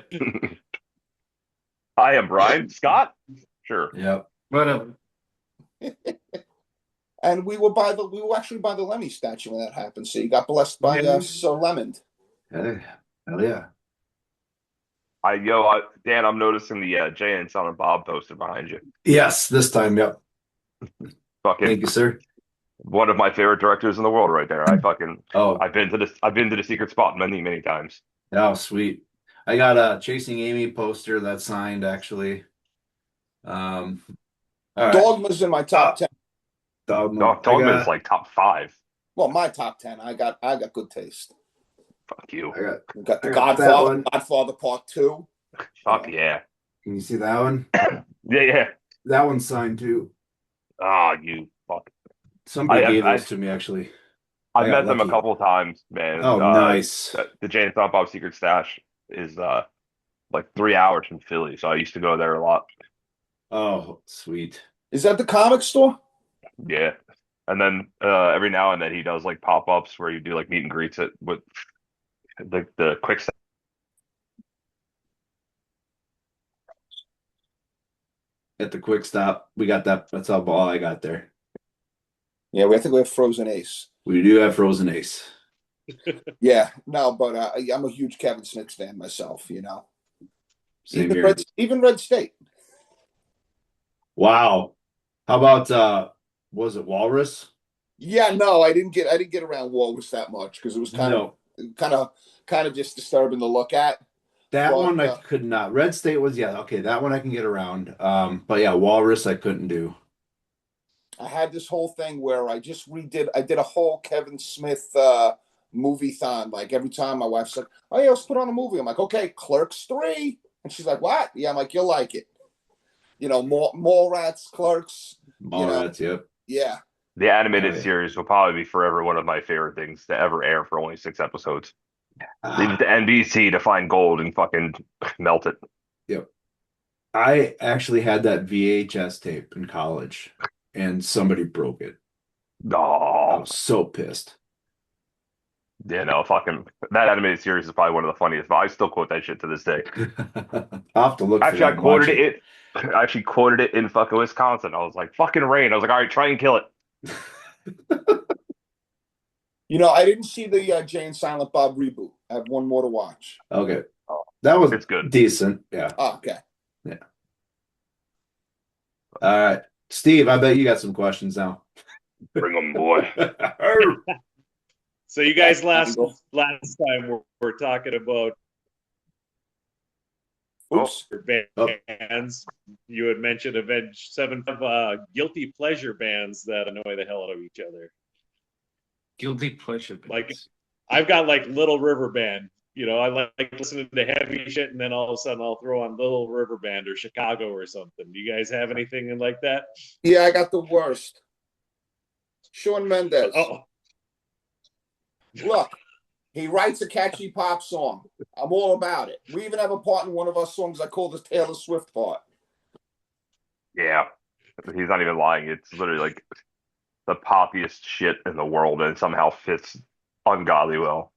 I am Brian Scott. Sure. Yep. Whatever. And we were actually by the Lemmy statue when that happened. So you got blessed by Sir Lemond. Hell yeah. Dan, I'm noticing the Jay and Silent Bob poster behind you. Yes, this time, yep. Thank you, sir. One of my favorite directors in the world, right there. I've been to the secret spot many, many times. Oh, sweet. I got a Chasing Amy poster that's signed actually. All right. Dogma's in my top 10. Dogma. Dogma is like top 5. Well, my top 10. I got good taste. Fuck you. We got the I got that Godfather, one. Godfather Part 2. Fuck yeah. Can you see that one? Yeah. That one's signed too. Oh, you fuck. Somebody I- gave I- those to me actually. I've I got met them a lucky. couple of times, man. Oh, nice. The Jane and Silent Bob Secret Stash is like 3 hours from Philly, so I used to go there a lot. Oh, sweet. Is that the comic store? Yeah. And then every now and then he does like pop-ups where you do like meet and greets it with the quick stuff. At the quick stop, we got that. That's all I got there. Yeah, I think we have Frozen Ace. We do have Frozen Ace. Yeah, no, but I'm a huge Kevin Smith fan myself, you know. Same here. Even Red State. Wow. How about was it Walrus? Yeah, no, I didn't get around Walrus that much because it was kind of just disturbing to look at. That But, one I could not. Red State was, yeah, okay, that one I can get around. But yeah, Walrus I couldn't do. I had this whole thing where I did a whole Kevin Smith movie-thon. Like every time my wife's like, "Oh yeah, let's put on a movie." I'm like, "Okay, Clerks 3." And she's like, "What?" Yeah, I'm like, "You'll like it." You know, more rats, Clerks. Mallrats, yep. Yeah. The animated Oh, yeah. series will probably be forever one of my favorite things to ever air for only 6 episodes. Leave it Ah, to NBC to find gold and fucking melt it. yep. I actually had that VHS tape in college and somebody broke it. I Oh, was so pissed. yeah, no, fucking that animated series is probably one of the funniest. But I still quote that shit to this day. I'll have to look for Actually, that I and quoted watch it. I actually quoted it in fucking Wisconsin. I was like, "Fucking rain." I was like, "All right, try and kill it." You know, I didn't see the Jay and Silent Bob reboot. I have one more to watch. Okay. That was It's good. decent. Yeah. Oh, okay. Yeah. All right. Steve, I bet you got some questions now. Bring them, boy. So you guys last time we're talking about Oops. bands. You had mentioned Avenged Sevenfold, guilty pleasure bands that annoy the hell out of each other. Guilty pleasure bands. Like, I've got like Little River Band. You know, I like listening to heavy shit, and then all of a sudden I'll throw on Little River Band or Chicago or something. Do you guys have anything like that? Yeah, I got the worst. Shawn Mendes. Oh, Look, he writes a catchy pop song. I'm all about it. We even have a part in one of our songs I call the Taylor Swift part. Yeah, he's not even lying. It's literally like the poppiest shit in the world, and it somehow fits ungodly well.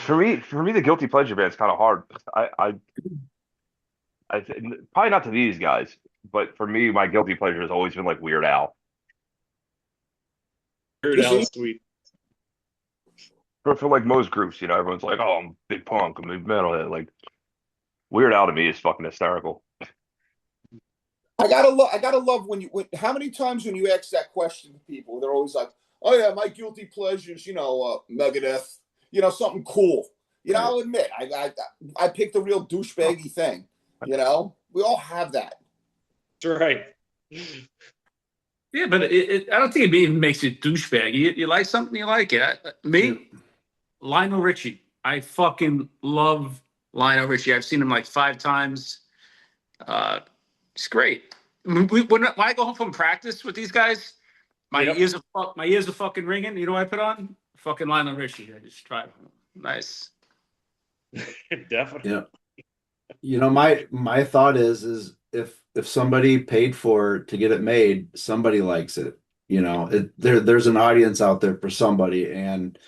For me, the guilty pleasure band's kind of hard. Probably not to these guys, but for me, my guilty pleasure has always been like Weird Al. Weird Al's sweet. For like most groups, you know, everyone's like, "Oh, I'm big punk, I'm big metalhead." Like Weird Al to me is fucking hysterical. I gotta love how many times when you ask that question to people, they're always like, "Oh yeah, my guilty pleasures, you know, Megadeth, you know, something cool." You know, I'll admit, I picked a real douchebaggy thing. You know, we all have that. That's right. Yeah, but I don't think it even makes it douchebag. You like something, you like it. Lionel Richie. I fucking love Lionel Richie. I've seen him like 5 times. It's great. When I go home from practice with these guys, my ears are fucking ringing. You know what I put on? Fucking Lionel Richie. I just try. Nice. Definitely. Yeah. You know, my thought is if somebody paid for to get it made, somebody likes it. You know, there's an audience out there for somebody, and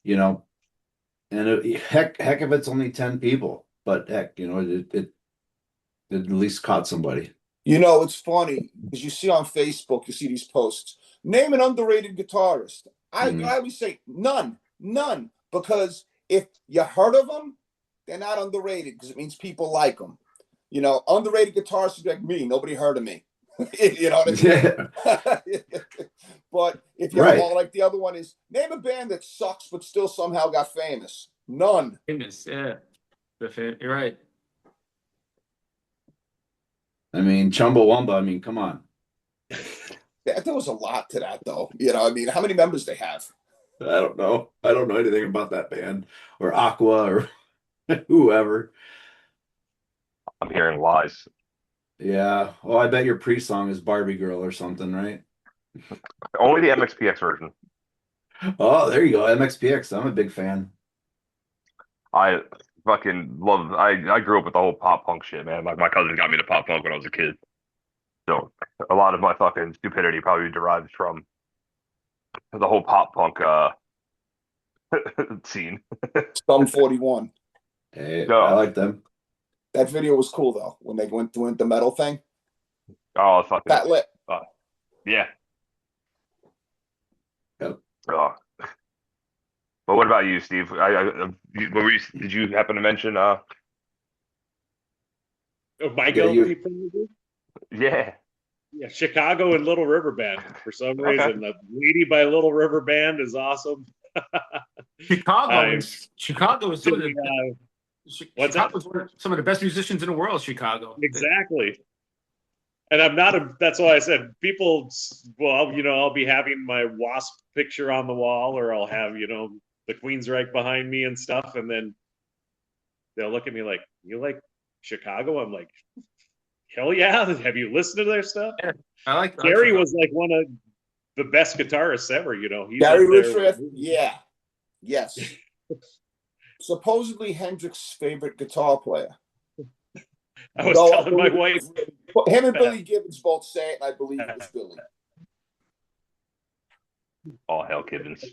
you know, and heck if it's only 10 people, but heck, you know, it at least caught somebody. You know, it's funny because you see on Facebook, you see these posts. Name an underrated guitarist. I always say none, because if you heard of them, they're not underrated because it means people like them. You know, underrated guitarists would be like me. Nobody heard of me. You know what I mean? Yeah. But If you like the other one is name a band that sucks but still somehow got famous. None. Famous, yeah. You're right. I mean, Chumbawamba. I mean, come on. There was a lot to that, though. You know, I mean, how many members they have? I don't know. I don't know anything about that band or Aqua or whoever. I'm hearing lies. Yeah. Oh, I bet your pre-song is Barbie Girl or something, right? Only the MxPx version. Oh, there you go. MxPx. I'm a big fan. I fucking love. I grew up with the whole pop punk shit, man. Like my cousin got me to pop punk when I was a kid. So a lot of my fucking stupidity probably derives from the whole pop punk scene. Sum 41. Hey, No. I like them. That video was cool though when they went doing the metal thing. Oh, fucking That lit. Yeah. Yep. Oh. But what about you, Steve? What were you, did you happen to mention? My guilty pleasure? Yeah. Yeah, Chicago and Little River Band. For some Okay. reason, the Lady by Little River Band is awesome. Chicago is some of the What's that? some of the best musicians in the world. Chicago. Exactly. And I'm not a. That's why I said people. Well, you know, I'll be having my Wasp picture on the wall, or I'll have the Queensryche behind me and stuff, and then they'll look at me like, "You like Chicago?" I'm like, "Hell yeah! Have you listened to their stuff?" Yeah, I like Gary was like one of the best guitarists ever. You know, he's Gary up there. Richrath. Yeah. Yes. Supposedly Hendrix's favorite guitar player. I was telling my wife. Him and Billy Gibbons both say it, and I believe it was Billy. All hell, Gibbons.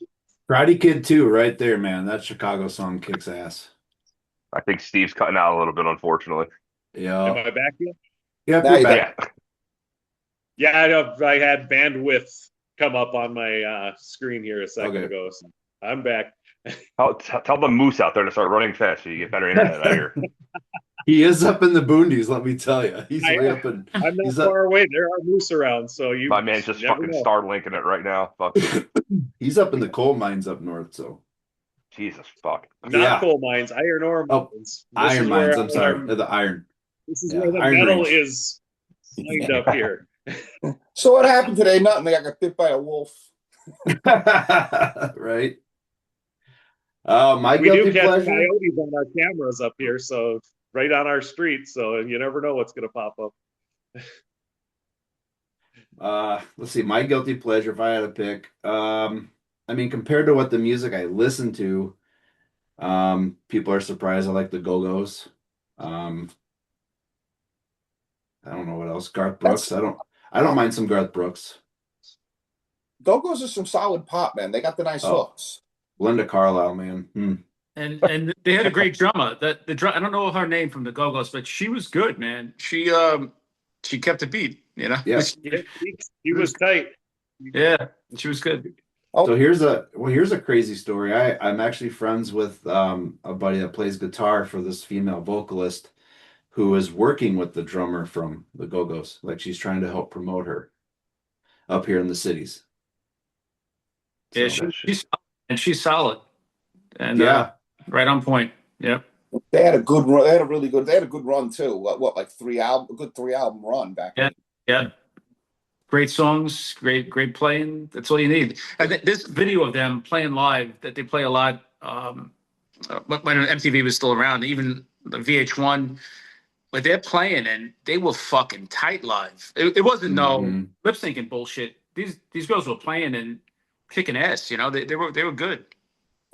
Karate Kid 2, right there, man. That Chicago song kicks ass. I think Steve's cutting out a little bit, unfortunately. Yeah. Am I back yet? Yeah, Now you're you're back. Yeah, I know. I had bandwidth come up on my screen here a second ago. So I'm back. Tell the moose out there to start running fast so you get better internet out here. He is up in the boonies, let me tell you. He's way up in. I'm not far away. There are moose around, so you. My man's just fucking Starlinking it right now. Fuck. He's up in the coal mines up north, so. Jesus fuck. Not coal mines, iron ore mines. Iron mines. I'm sorry, the iron. This is where the metal is lined up here. So what happened today? Nothing. I got bit by a wolf. Right. My we guilty do catch pleasure. coyotes on our cameras up here, so right on our street. So you never know what's going to pop up. Let's see. My guilty pleasure, if I had to pick. I mean, compared to what the music I listen to, people are surprised I like the Go-Go's. I don't know what else. Garth Brooks. I don't mind some Garth Brooks. Go-Go's are some solid pop, man. They got the nice hooks. Linda Carlisle, man. And they had a great drummer. The drum. I don't know her name from the Go-Go's, but she was good, man. She kept the beat. You know. Yeah. He was tight. Yeah, she was good. So here's a crazy story. I'm actually friends with a buddy that plays guitar for this female vocalist who is working with the drummer from the Go-Go's. Like she's trying to help promote her up here in the cities. Yeah, So, she's solid. And yeah, right on point. Yep. They had a good run. They had a good run too. What like a good 3-album run back then. Yeah. Great songs, great playing. That's all you need. I think this video of them playing live that they play a lot when MTV was still around, even the VH1, but they're playing and they were fucking tight live. It wasn't no lip syncing bullshit. These girls were playing and kicking ass. You know, they were good.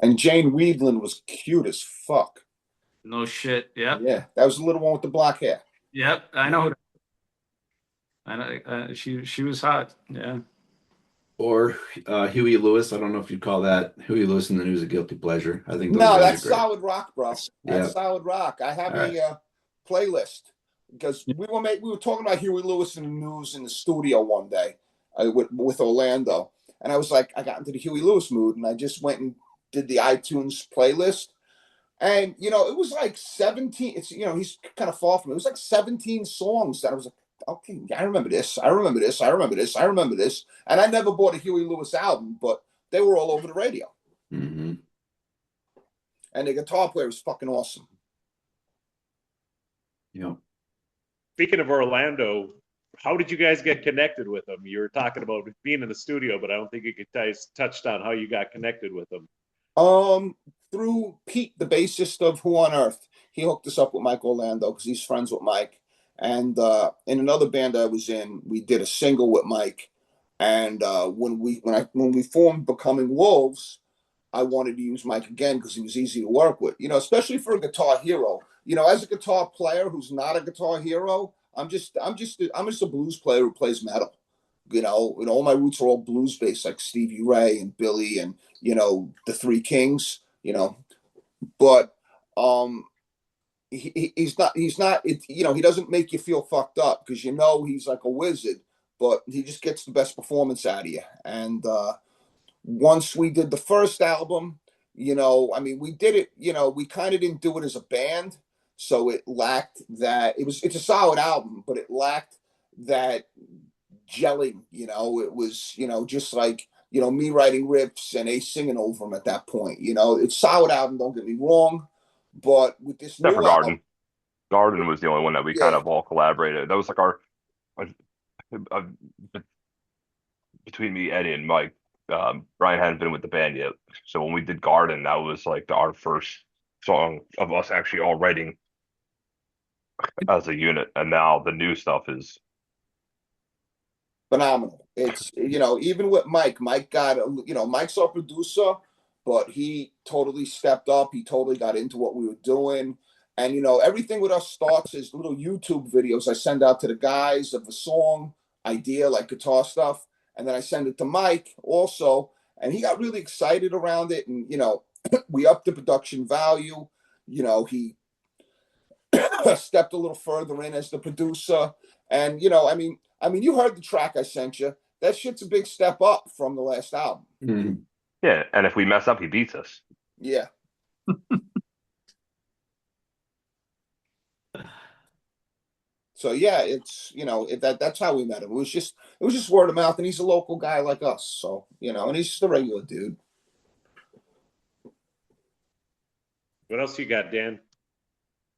And Jane Weedland was cute as fuck. No shit. Yeah. Yeah, that was the little one with the black hair. Yep, I know. I know. She was hot. Yeah. Or Huey Lewis. I don't know if you'd call that Huey Lewis in the News a guilty pleasure. I think that's solid rock, bro. Yeah. Solid rock. I have a playlist because we were talking about Huey Lewis in the News in the studio one day with Orlando, and I was like, I got into the Huey Lewis mood, and I just went and did the iTunes playlist, and it was like 17. It's he's kind of far from it. It was like 17 songs that I was like, okay, I remember this. I remember this. I remember this. I remember this. And I never bought a Huey Lewis album, but they were all over the radio. Mm-hmm. And the guitar player was fucking awesome. Yeah. Speaking of Orlando, how did you guys get connected with them? You were talking about being in the studio, but I don't think you guys touched on how you got connected with them. Through Pete, the bassist of Who on Earth. He hooked us up with Mike Orlando because he's friends with Mike. And in another band I was in, we did a single with Mike. And when we formed Becoming Wolves, I wanted to use Mike again because he was easy to work with. You know, especially for a guitar hero. You know, as a guitar player who's not a guitar hero, I'm just a blues player who plays metal. You know, and all my roots are all blues based, like Stevie Ray and Billy and the Three Kings. But he's not he doesn't make you feel fucked up because he's like a wizard, but he just gets the best performance out of you. And once we did the first album, we did it, we kind of didn't do it as a band, so it lacked that. It's a solid album, but it lacked that gelling. It was just like me writing riffs and Ace singing over them at that point. It's a solid album, don't get me wrong, but with this Except new for Garden. album, Garden was the only one that we kind of all collaborated. That was like our uh, between me, Eddie, and Mike. Brian hadn't been with the band yet, so when we did Garden, that was like our first song of us actually all writing as a unit. And now the new stuff is phenomenal. It's even with Mike got Mike's our producer, but he totally stepped up. He totally got into what we were doing. And everything with us starts as little YouTube videos I send out to the guys of the song idea, like guitar stuff, and then I send it to Mike also, and he got really excited around it. And we upped the production value. He stepped a little further in as the producer, and you heard the track I sent you. That shit's a big step up from the last album. Mm-hmm. yeah. And if we mess up, he beats us. Yeah. So yeah, it's that's how we met him. It was just word of mouth, and he's a local guy like us. So and he's just a regular dude. What else you got, Dan?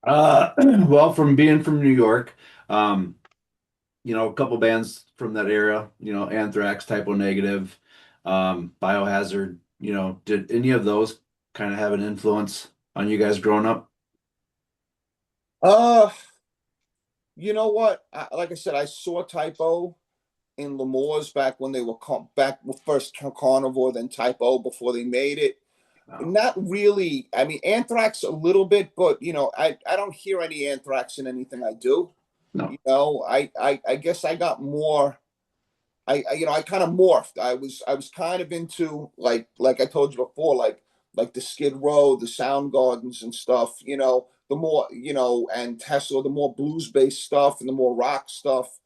Well, from being from New York, a couple bands from that era, Anthrax, Typo Negative, Biohazard, did any of those kind of have an influence on you guys growing up? You know what? Like I said, I saw Typo in Lemore's back when they were back with first Carnivore, then Typo before they made it. No. Not really. I mean, Anthrax a little bit, but I don't hear any Anthrax in anything I do. No. I guess I got more. I kind of morphed. I was kind of into like I told you before, like the Skid Row, the Soundgardens and stuff. The more and Tesla, the more blues based stuff and the more rock stuff.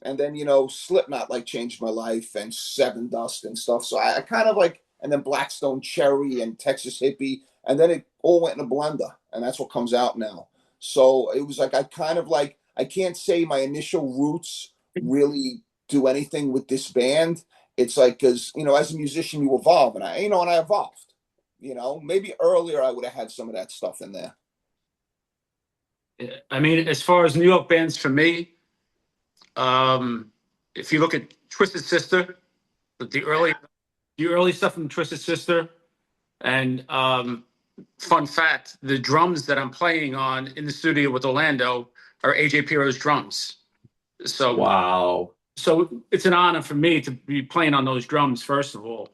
And then Slipknot like changed my life, and Seven Dust and stuff. So I kind of like, and then Blackstone Cherry and Texas Hippie, and then it all went in a blender, and that's what comes out now. So it was like I can't say my initial roots really do anything with this band. It's like, because as a musician you evolve, and I evolved. Maybe earlier I would have had some of that stuff in there. I mean, as far as New York bands for me, if you look at Twisted Sister, the early stuff from Twisted Sister, and fun fact, the drums that I'm playing on in the studio with Orlando are AJ Piro's drums. So Wow. So it's an honor for me to be playing on those drums, first of all.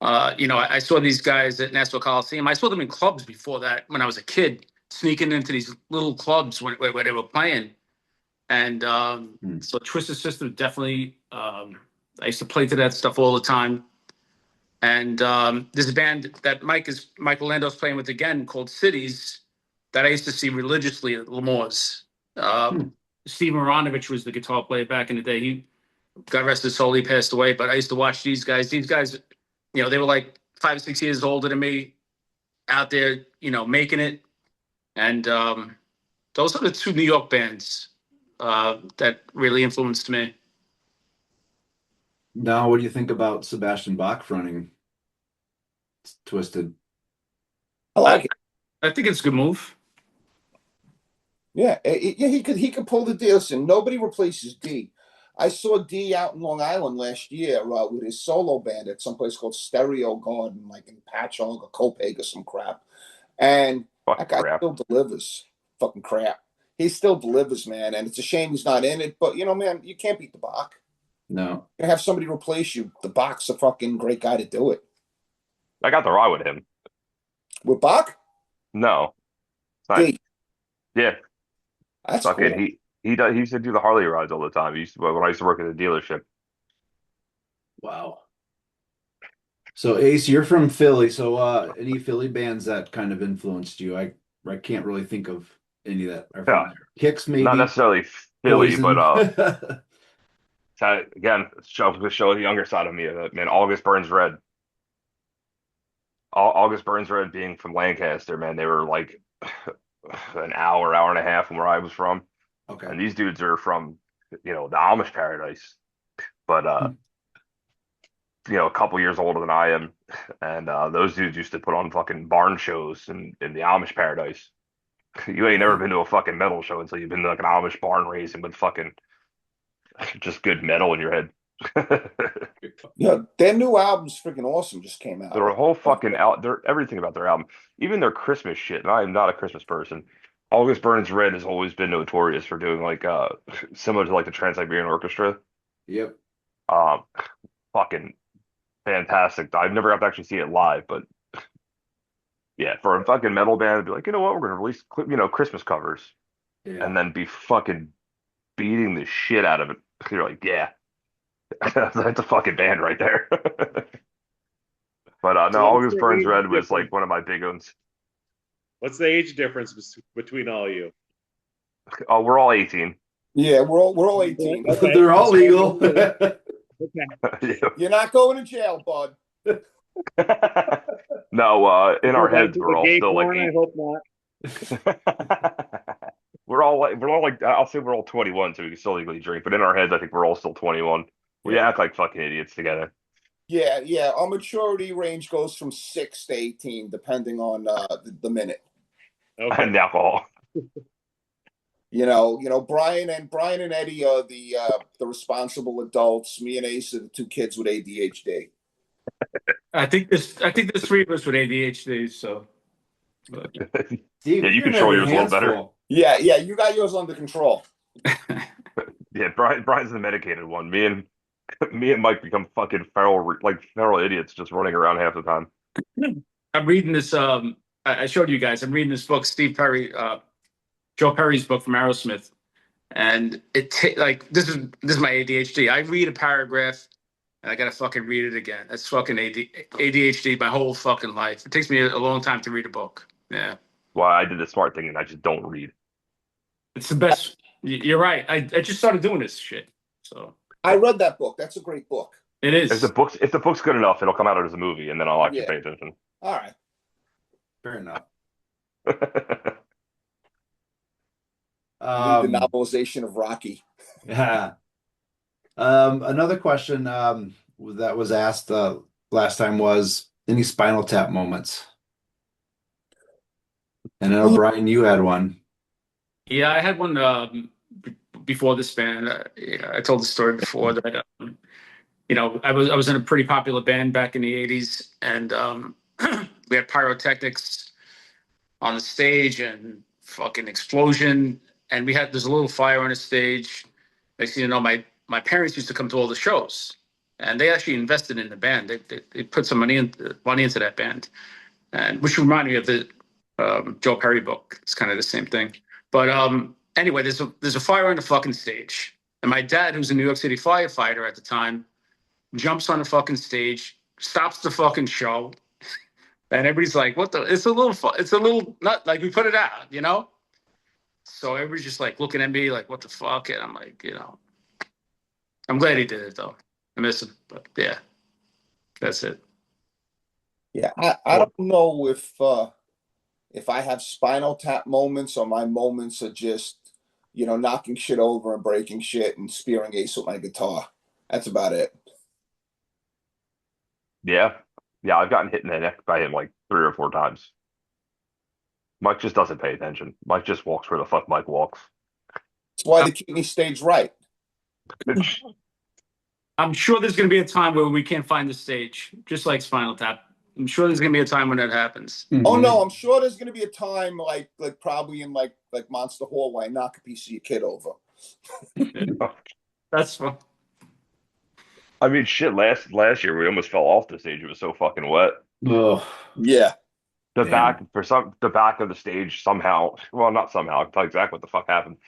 I saw these guys at Nassau Coliseum. I saw them in clubs before that when I was a kid, sneaking into these little clubs where they were playing. And so Twisted Sister definitely, I used to play to that stuff all the time. And there's a band that Mike Orlando's playing with again called Cities that I used to see religiously at Lemore's. Steve Maranovich was the guitar player back in the day. He, God rest his soul, he passed away. But I used to watch these guys. These guys, they were like 5 or 6 years older than me, out there, making it. And those are the two New York bands that really influenced me. Now, what do you think about Sebastian Bach fronting Twisted? I like it. I think it's a good move. Yeah, he could pull the deal. Listen, nobody replaces D. I saw D out in Long Island last year with his solo band at some place called Stereo Garden, like in Patchogue or Copeg or some crap. And Fuck that guy crap. still delivers. Fucking crap. He still delivers, man. And it's a shame he's not in it. But, man, you can't beat the Bach. No. You have somebody replace you. The Bach's a fucking great guy to do it. I got the ride with him. With Bach? No. D. Yeah. That's Fucking cool. he used to do the Harley rides all the time. When I used to work at the dealership. Wow. So Ace, you're from Philly. So any Philly bands that kind of influenced you? I can't really think of any that are from Yeah. there. Kicks Not maybe. necessarily Philly, Poison. but again, show the younger side of me. Man, August Burns Red. August Burns Red being from Lancaster, man, they were like an hour and a half from where I was from. Okay. And these dudes are from, the Amish paradise, but a couple years older than I am. And those dudes used to put on fucking barn shows in the Amish paradise. You ain't never been to a fucking metal show until you've been to like an Amish barn raising with fucking just good metal in your head. Their new album's freaking awesome. Just came out. Their whole fucking their everything about their album, even their Christmas shit. And I am not a Christmas person. August Burns Red has always been notorious for doing like similar to like the Trans-Siberian Orchestra. Yep. Um, Fucking fantastic. I've never got to actually see it live, but yeah, for a fucking metal band, to be like, you know what, we're gonna release Christmas covers, Yeah. and then be fucking beating the shit out of it. You're like, yeah, that's a fucking band right there. But no, So what's August the Burns age Red was difference? like one of my big ones. What's the age difference between all of you? Oh, we're all 18. Yeah, we're all 18. Okay. They're all legal. Okay. You're not going to jail, bud. No, in our heads, Into we're the all gay still like porn, I 8. hope not. We're all like I'll say we're all 21, so we can still legally drink. But in our heads, I think we're all still 21. We act like fucking idiots together. Yeah. Our maturity range goes from 6 to 18, depending on the minute. Okay. And alcohol. Brian and Eddie are the responsible adults. Me and Ace are the two kids with ADHD. I think there's 3 of us with ADHD. So Steve, Yeah, you you're gonna control have your yours a little hands better. full. Yeah, you got yours under control. Yeah, Brian's the medicated one. Me and Mike become fucking feral idiots just running around half the time. I'm reading this. I showed you guys. I'm reading this book, Steve Perry, Joe Perry's book from Aerosmith, and this is my ADHD. I read a paragraph and I gotta fucking read it again. That's fucking ADHD my whole fucking life. It takes me a long time to read a book. Yeah, Why I did the smart thing and I just don't read. it's the best. You're right. I just started doing this shit. So I read that book. That's a great book. it is. If the book's good enough, it'll come out as a movie, and then I'll actually pay attention. All right. Fair enough. Need the novelization of Rocky. Yeah. Another question that was asked last time was any Spinal Tap moments? And I know, Brian, you had one. Yeah, I had one before this band. I told the story before that. I was in a pretty popular band back in the '80s, and we had pyrotechnics on the stage and fucking explosion, and there's a little fire on the stage. Next thing you know, my parents used to come to all the shows, and they actually invested in the band. They put some money into that band, and which reminded me of the Joe Perry book. It's kind of the same thing. But anyway, there's a fire on the fucking stage, and my dad, who's a New York City firefighter at the time, jumps on the fucking stage, stops the fucking show, and everybody's like, "What the? It's a little nut. Like we put it out, So everybody's just like looking at me like, "What the fuck?" And I'm like, I'm glad he did it though. I miss him, but yeah, that's it. Yeah, I don't know if I have Spinal Tap moments or my moments are just knocking shit over and breaking shit and spearing Ace with my guitar. That's about it. Yeah. Yeah, I've gotten hit in the neck by him like 3 or 4 times. Mike just doesn't pay attention. Mike just walks where the fuck Mike walks. That's why the kidney staged right. I'm sure there's going to be a time where we can't find the stage, just like Spinal Tap. I'm sure there's going to be a time when that happens. Oh no, I'm sure there's going to be a time like probably in like Monster Hall where I knock a piece of your kid over. That's fun. I mean, shit. Last year we almost fell off the stage. It was so fucking wet. Oh, Yeah. The damn. back of the stage somehow. Well, not somehow. I can tell you exactly what the fuck happened.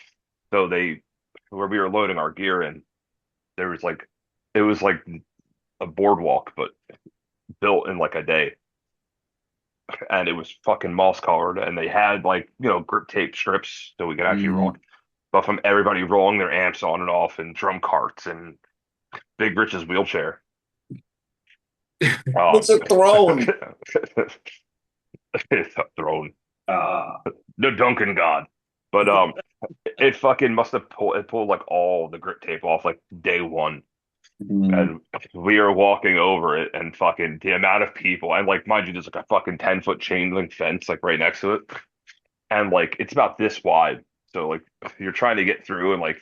So where we were loading our gear in, there was like, it was like a boardwalk, but built in like a day, and it was fucking moss covered, and they had like grip tape strips so we could actually roll. But from everybody rolling their amps on and off, and drum carts, and Big Rich's wheelchair. What's a throne? It's a throne. The Duncan God. But it fucking must have pulled like all the grip tape off like day one. And we are walking over it, and fucking the amount of people, and like mind you, there's like a fucking 10-foot chain link fence like right next to it. And like it's about this wide. So like you're trying to get through, and like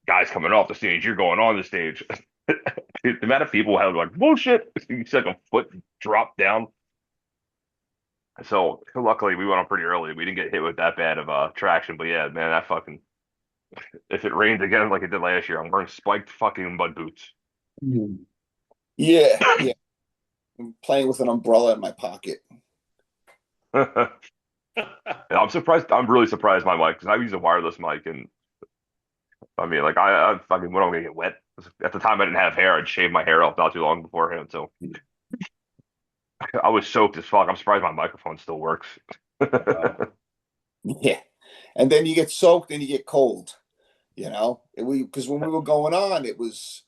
guys coming off the stage, you're going on the stage. The amount of people have like, bullshit. It's like a foot drop down. So luckily we went on pretty early. We didn't get hit with that bad of traction. But yeah, man, that fucking, if it rains again like it did last year, I'm wearing spiked fucking mud boots. Yeah. I'm playing with an umbrella in my pocket. I'm surprised. I'm really surprised my mic, because I use a wireless mic, and I mean, like I fucking, when I'm gonna get wet. At the time, I didn't have hair. I'd shaved my hair off not too long beforehand, so I was soaked as fuck. I'm surprised my microphone still works. Yeah. And then you get soaked and you get cold, because when we were going on, it was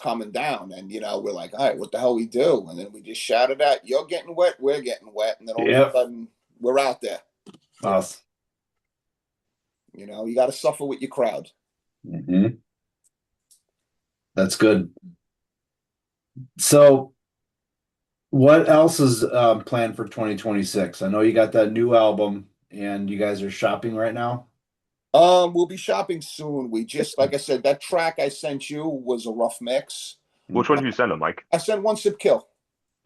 coming down, and we're like, all right, what the hell we do? And then we just shouted out, "You're getting wet, we're getting wet," and then all of a sudden we're out there. Awesome. You got to suffer with your crowd. That's good. So what else is planned for 2026? I know you got that new album and you guys are shopping right now. We'll be shopping soon. We just, like I said, that track I sent you was a rough mix. Which one did you send him, Mike? I sent One Sip Kill.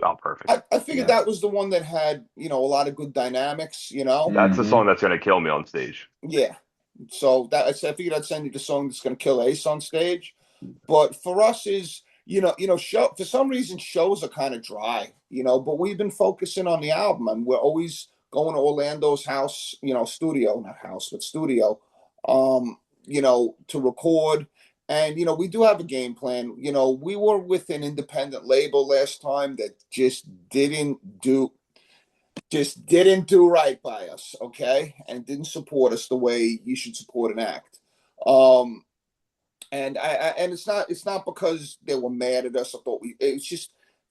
Oh, perfect. I figured that was the one that had, a lot of good dynamics, That's the song that's gonna kill me on stage. Yeah. So I figured I'd send you the song that's gonna kill Ace on stage. But for us is, show, for some reason shows are kind of dry, but we've been focusing on the album, and we're always going to Orlando's house, studio, not house, but studio, to record. And, we do have a game plan. We were with an independent label last time that just didn't do right by us, okay? And didn't support us the way you should support an act. And it's not because they were mad at us.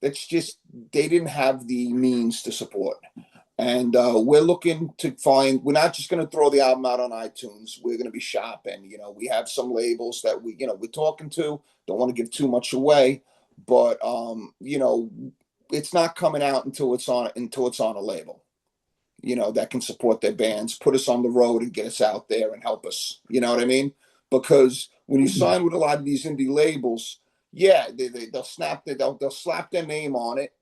That's just they didn't have the means to support. And we're looking to find. We're not just going to throw the album out on iTunes. We're going to be shopping. We have some labels that we're talking to. Don't want to give too much away, but it's not coming out until it's on a label. That can support their bands, put us on the road, and get us out there and help us. You know what I mean? Because when you sign with a lot of these indie labels, yeah, they'll slap their name on it,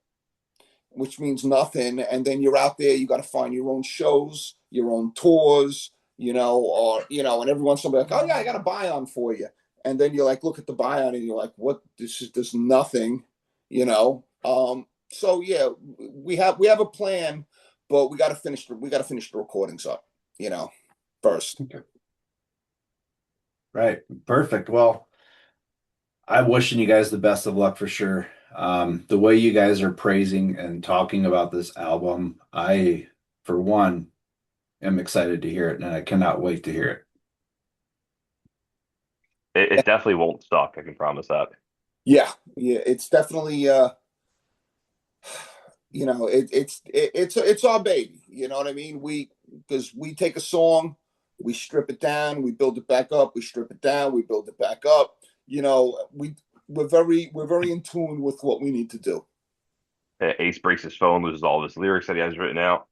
which means nothing. And then you're out there, you got to find your own shows, your own tours, and every once in a while, like, oh yeah, I got a buy-on for you. And then you're like, look at the buy-on, and you're like, what? There's nothing, So yeah, we have a plan, but we got to finish the recordings up, first. Okay. Right. Perfect. Well, I'm wishing you guys the best of luck for sure. The way you guys are praising and talking about this album, I, for one, am excited to hear it, and I cannot wait to hear it. It definitely won't suck. I can promise that. Yeah. It's definitely, it's our baby. You know what I mean? Because we take a song, We strip it down, we build it back up. We strip it down, we build it back up. We're very in tune with what we need to do. Ace breaks his phone, loses all of his lyrics that he has written out.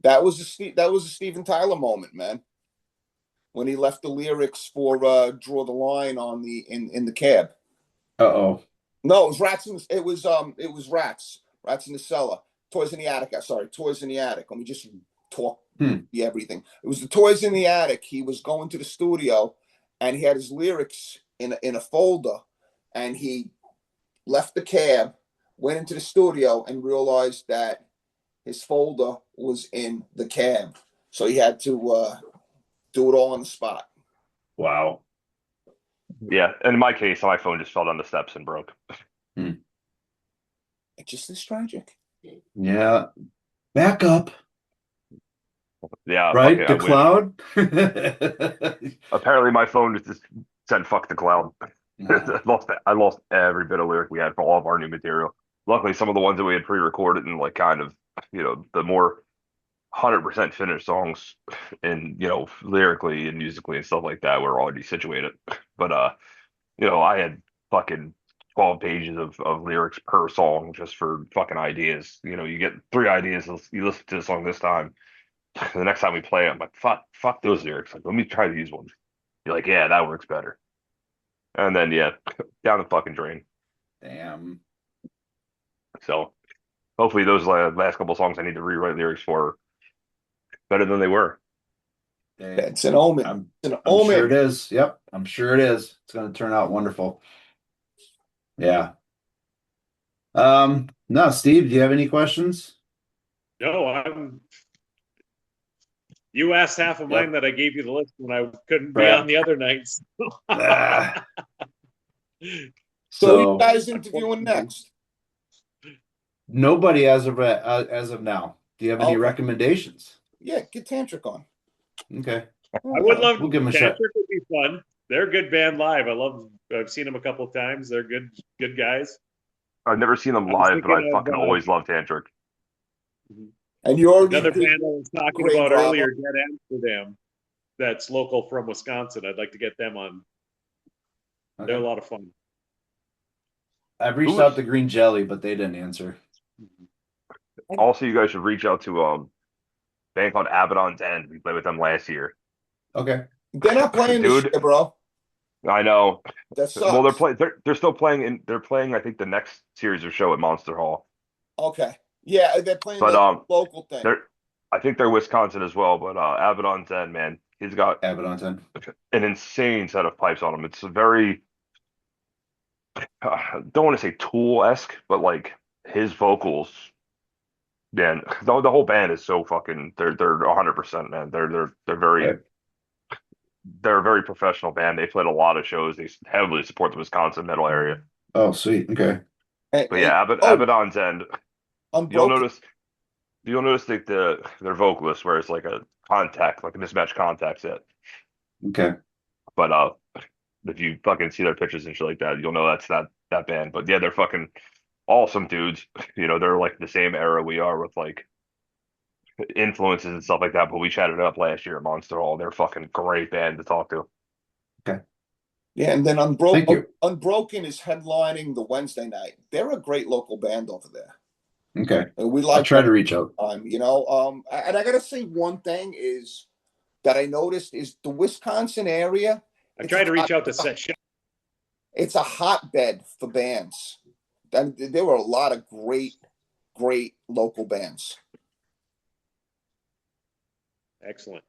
That was a Steven Tyler moment, man. When he left the lyrics for "Draw the Line" on in the cab. Uh-oh. No, it was Rats in the Cellar, Toys in the Attic. Sorry, Toys in the Attic. Let me just talk everything. It was the Toys in the Attic. He was going to the studio, and he had his lyrics in a folder, and he left the cab, went into the studio, and realized that his folder was in the cab. So he had to do it all on the spot. Wow. Yeah, and in my case, my phone just fell down the steps and broke. It just is tragic. Yeah. Back up. Yeah, Right? okay, The cloud? apparently my phone just said fuck the cloud. I lost every bit of lyric we had for all of our new material. Luckily, some of the ones that we had pre-recorded and like kind of, the more 100% finished songs and, lyrically and musically and stuff like that were already situated. But I had fucking 12 pages of lyrics per song just for fucking ideas. You get 3 ideas, you listen to the song this time. The next time we play it, I'm like, fuck those lyrics. Like, let me try these ones. You're like, yeah, that works better. And then yeah, down the fucking drain. Damn. So hopefully those last couple songs I need to rewrite lyrics for better than they were. It's an omen. I'm sure it is. Yep, I'm sure it is. It's going to turn out wonderful. Yeah. No, Steve, do you have any questions? No, you asked half of mine that I gave you the list when I couldn't be on the other nights. So you guys interviewing next? Nobody as of now. Do you have any recommendations? Yeah, get Tantric on. Okay. I would love. We'll give them a shot. Tantric would be fun. They're a good band live. I've seen them a couple of times. They're good guys. I've never seen them live, but I fucking always loved Tantric. And you already another band I was talking about earlier, Dead Amsterdam, that's local from Wisconsin. I'd like to get them on. Okay. They're a lot of fun. I've reached out to Green Jelly, but they didn't answer. Also, you guys should reach out to a band called Abaddon's End. We played with them last year. Okay. They're not playing this year, bro. I know. That sucks. Well, they're still playing they're playing, I think, the next series of show at Monster Hall. Okay. Yeah, they're playing the local thing. I think they're Wisconsin as well, but Abaddon's End, man, he's got Abaddon's End. An insane set of pipes on him. It's a very don't want to say Tool-esque, but like his vocals, man, the whole band is so fucking they're 100%, man. They're very they're a very professional band. They played a lot of shows. They heavily support the Wisconsin metal area. Oh, sweet. Okay. But yeah, Abaddon's End. You'll notice like their vocalist wears like a contact, like a mismatched contact set. Okay. But if you fucking see their pictures and shit like that, you'll know that's that band. But yeah, they're fucking awesome dudes. They're like the same era we are with like influences and stuff like that. But we chatted up last year at Monster Hall. They're fucking great band to talk to. Okay. Yeah, and then Unbroken is headlining the Wednesday night. They're a great local band over there. Okay. We like. I'll try to reach out. And I gotta say one thing is that I noticed is the Wisconsin area. I tried to reach out to Set Shop. It's a hotbed for bands. There were a lot of great local bands. Excellent.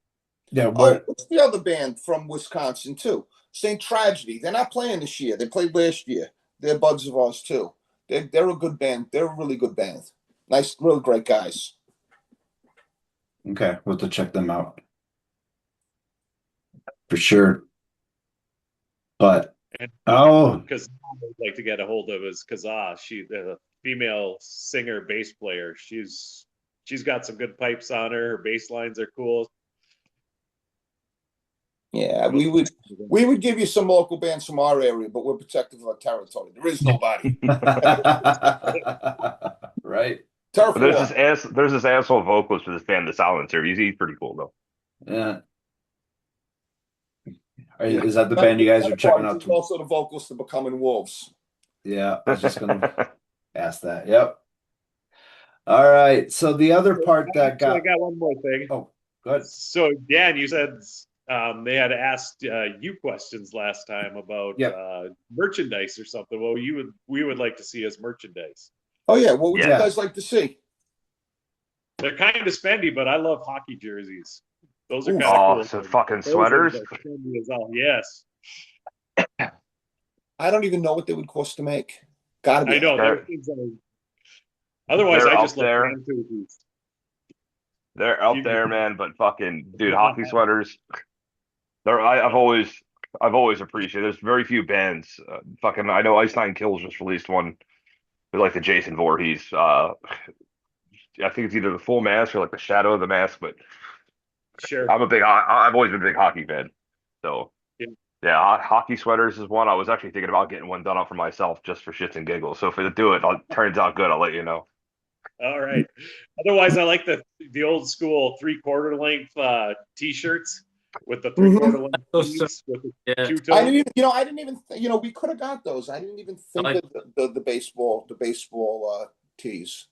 Yeah. What's the other band from Wisconsin too? St. Tragedy. They're not playing this year. They played last year. They're buds of ours too. They're a good band. They're a really good band. Nice, real great guys. Okay, we'll have to check them out for sure. But because I'd like to get a hold of is Kazaa. She the female singer bass player. She's got some good pipes on her. Her bass lines are cool. Yeah, we would give you some local bands from our area, but we're protective of our territory. There is nobody. Right. There's this asshole vocalist for this band, The Silencer. He's pretty cool though. Yeah. Is that the band you guys are checking out? He's also the vocalist of Becoming Wolves. Yeah, I was just gonna ask that. Yep. All right. So the other part that I got one more thing. Oh, good. So Dan, you said they had asked you questions last time about merchandise or something. Well, we would like to see as merchandise. Oh yeah, what would you guys like to see? They're kind of spendy, but I love hockey jerseys. Those are kind of cool. So fucking sweaters. Spendy as all. Yes. I don't even know what they would cost to make. Gotta be. I know. Otherwise, I just love fan jerseys. They're up there, man. But fucking dude, hockey sweaters. I've always appreciated. There's very few bands. Fucking, I know Ice Nine Kills just released one with like the Jason Voorhees. I think it's either the full mask or like the shadow of the mask. But sure, I've always been a big hockey fan. So yeah, hockey sweaters is one. I was actually thinking about getting one done up for myself just for shits and giggles. So if it do it, turns out good, I'll let you know. All right. Otherwise, I like the old school 3/4 length T-shirts with the 3/4 length sleeves with the two-tone. I didn't even we could have got those. I didn't even think of the baseball tees.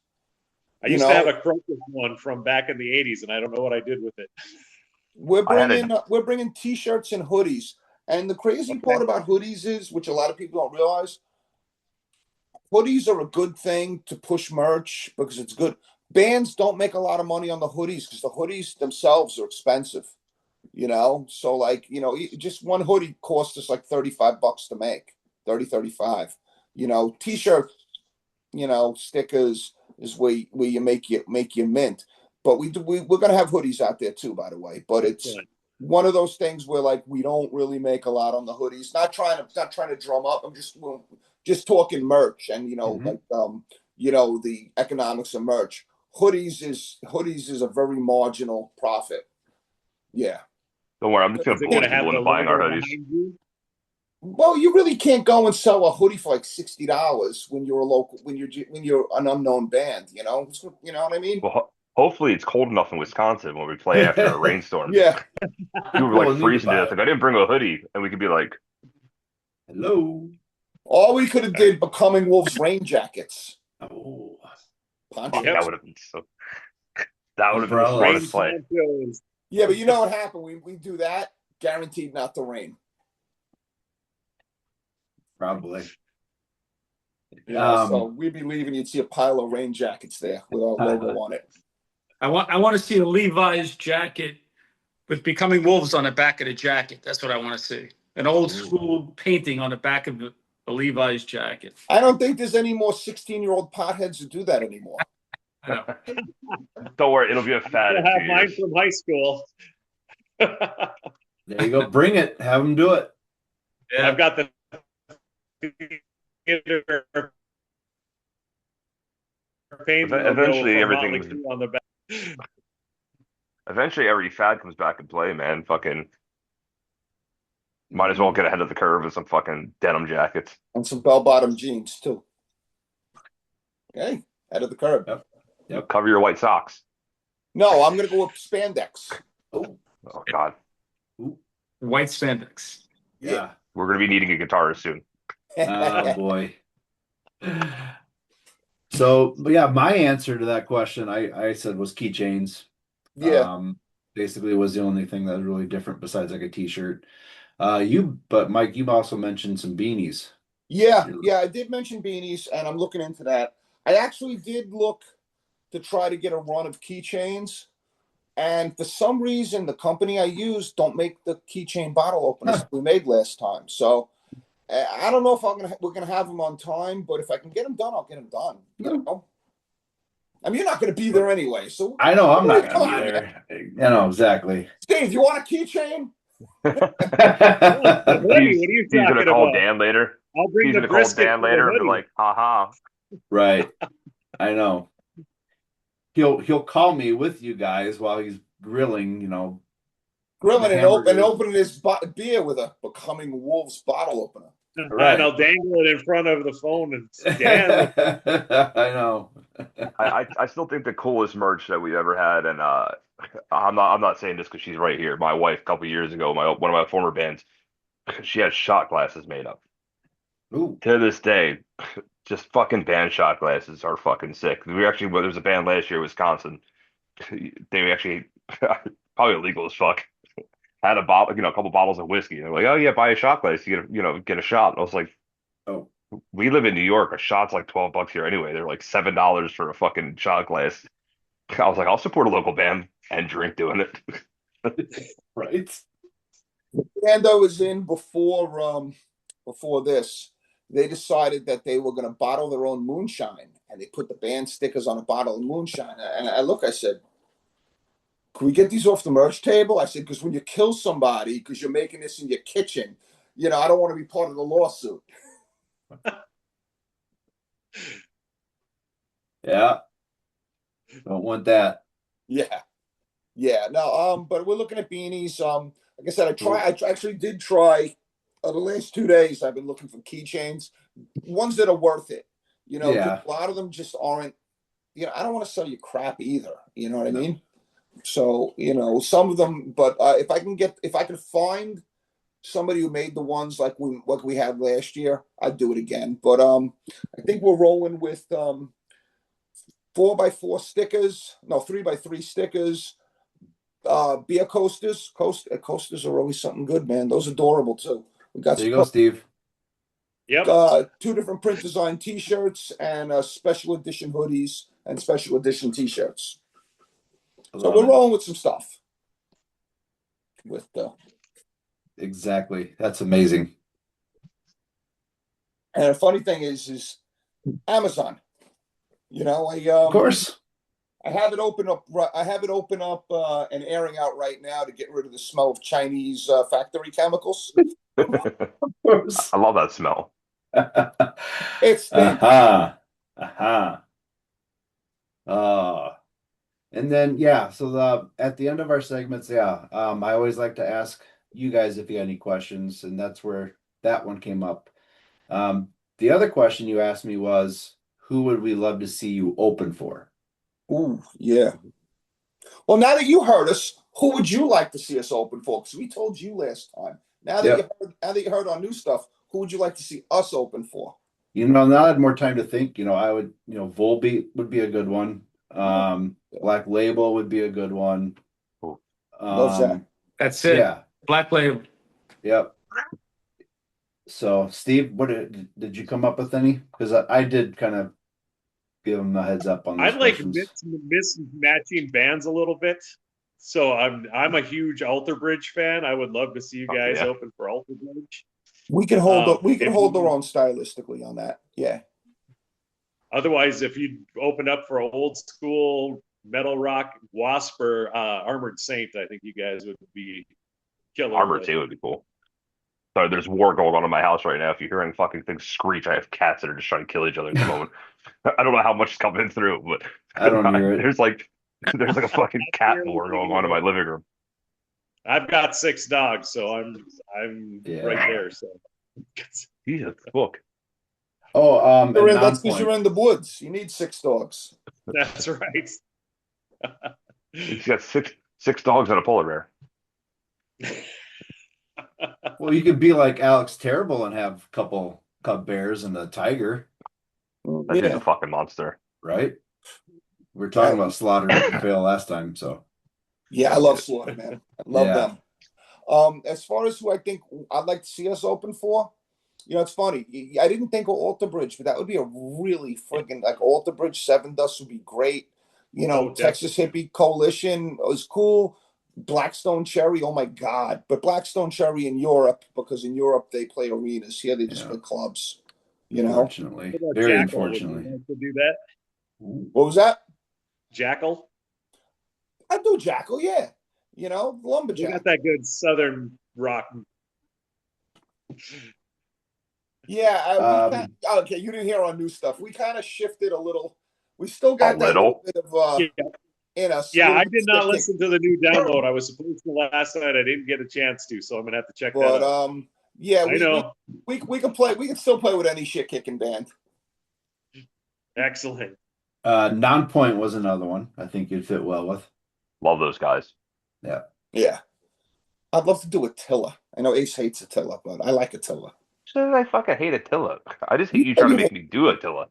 I used to have a Crocus one from back in the 80s, and I don't know what I did with it. We're bringing T-shirts and hoodies, and the crazy part about hoodies is, which a lot of people don't realize, hoodies are a good thing to push merch because it's good. Bands don't make a lot of money on the hoodies because the hoodies themselves are expensive. So like, just one hoodie costs us like $35 to make, 35. T-shirts, stickers is where you make your mint. But we're gonna have hoodies out there too, by the way. But it's one of those things where like we don't really make a lot on the hoodies. Not trying to drum up. I'm just talking merch and the economics of merch. Hoodies is a very marginal profit. Yeah. Don't worry, I'm just gonna bully people into buying our hoodies. Well, you really can't go and sell a hoodie for like $60 when you're an unknown band. You know what I mean? Well, hopefully it's cold enough in Wisconsin when we play after a rainstorm. Yeah, you were like freezing to death. Like I didn't bring a hoodie, and we could be like, "Hello." All we could have did Becoming Wolves rain jackets. Oh, that would have been so. That would have been the smartest play. Yeah, but you know what happened? We do that, guaranteed not to rain. Probably. So we'd be leaving. You'd see a pile of rain jackets there with our logo on it. I want to see a Levi's jacket with Becoming Wolves on the back of the jacket. That's what I want to see. An old school painting on the back of a Levi's jacket. I don't think there's any more 16-year-old potheads who do that anymore. Don't worry, it'll be a fad. I have mine from high school. There you go. Bring it. Have them do it. Yeah. I've got the eventually everything on the back. Eventually every fad comes back in play, man. Fucking might as well get ahead of the curve with some fucking denim jackets. And some bell-bottom jeans too. Okay. Ahead of the curve. Yep. Cover your white socks. No, I'm gonna go with spandex. Oh God. White spandex. Yeah. We're gonna be needing a guitarist soon. Oh boy. So, but yeah, my answer to that question, I said was keychains. Yeah. Basically was the only thing that was really different besides like a t-shirt. But Mike, you also mentioned some beanies. Yeah, I did mention beanies, and I'm looking into that. I actually did look to try to get a run of keychains, and for some reason, the company I use don't make the keychain bottle openers we made last time. So I don't know if we're gonna have them on time, but if I can get them done, I'll get them done. You know? I mean, you're not going to be there anyway, so I know I'm not going to be there. You know exactly. Steve, you want a keychain? What are you he's gonna call about? Dan later. I'll bring he's the gonna call Dan later and be hoodie. like, "Ha." Right. I know. He'll call me with you guys while he's grilling. Grilling and opening his beer with a Becoming Wolves bottle opener. Right. And I'll dangle it in front of the phone and Dan. I know. I still think the coolest merch that we ever had, and I'm not saying this because she's right here. My wife, a couple years ago, one of my former bands, she had shot glasses made up. Ooh. To this day, just fucking band shot glasses are fucking sick. We actually, well, there was a band last year in Wisconsin. They actually probably illegal as fuck. Had a bottle, a couple bottles of whiskey. They're like, oh yeah, buy a shot glass. You get a shot. I was like, Oh. we live in New York. A shot's like $12 here anyway. They're like $7 for a fucking shot glass. I was like, I'll support a local band and drink doing it. Right. The band I was in before this, they decided that they were going to bottle their own moonshine, and they put the band stickers on a bottle of moonshine. And I said, can we get these off the merch table? I said, because when you kill somebody because you're making this in your kitchen, I don't want to be part of the lawsuit. Yeah. Don't want that. Yeah. No, but we're looking at beanies. Like I said, I actually did try the last 2 days. I've been looking for keychains, ones that are worth it. Yeah. A lot of them just aren't. I don't want to sell you crap either. You know what I mean? So some of them, but if I can find somebody who made the ones like we had last year, I'd do it again. But I think we're rolling with 4x4 stickers, no 3x3 stickers. Beer coasters. Coasters are always something good, man. Those are adorable too. We got There you go, Steve. Yep. 2 different print design T-shirts and special edition hoodies and special edition T-shirts. So we're rolling with some stuff. Exactly. That's amazing. And the funny thing is Amazon. Of course. I have it open up. I have it open up and airing out right now to get rid of the smell of Chinese factory chemicals. Of course. I love that smell. It's Aha. And then so at the end of our segments, I always like to ask you guys if you have any questions, and that's where that one came up. The other question you asked me was, who would we love to see you open for? Ooh, yeah. Well, now that you heard us, who would you like to see us open for? Because we told you last time. Now that you heard our new stuff, who would you like to see us open for? Now I had more time to think. I would, Volbeat would be a good one. Black Label would be a good one. Love that. That's it. Yeah. Black Label. Yep. So, Steve, what did you come up with any? Because I did kind of give them a heads up on those I'd like questions. mismatching bands a little bit. So I'm a huge Alter Bridge fan. I would love to see you guys open for Alter Bridge. We can hold our own stylistically on that. Yeah. Otherwise, if you open up for old school metal rock, Wasp or Armored Saint, I think you guys would be killer. Armored Saint would be cool. Sorry, there's war going on in my house right now. If you're hearing fucking things screech, I have cats that are just trying to kill each other at the moment. I don't know how much is coming through, but I don't hear it. There's like a fucking cat war going on in my living room. I've got 6 dogs, so I'm right there. So Jesus, look. Oh, that's because you're in the woods. You need 6 dogs. That's right. He's got six dogs and a polar bear. Well, you could be like Alex Terrible and have a couple cub bears and a tiger. That dude's a fucking monster. Right? We were talking about Slaughter and Fail last time, so. Yeah, I love Slaughter, man. I love them. As far as who I think I'd like to see us open for, it's funny. I didn't think of Alter Bridge, but that would be a really freaking Alter Bridge 7 Dust would be great. Texas Hippie Coalition was cool. Blackstone Cherry, oh my God. But Blackstone Cherry in Europe, because in Europe they play arenas. Here they just play clubs. Unfortunately. Very Jackal, unfortunately. would you like to do that? What was that? Jackal? I'd do Jackal, yeah. Lumberjack. You got that good southern rock. Yeah. Okay, you didn't hear our new stuff. We kind of shifted a little. We still got that little bit of in us. Yeah, I did not listen to the new download. I was supposed to last night. I didn't get a chance to, so I'm gonna have to check that out. Yeah, I know. We can play. We can still play with any shit kicking band. Excellent. Non-Point was another one I think you'd fit well with. Love those guys. Yeah. Yeah. I'd love to do Attila. I know Ace hates Attila, but I like Attila. So I fucking hate Attila. I just hate You you said trying to you make hate. me do Attila.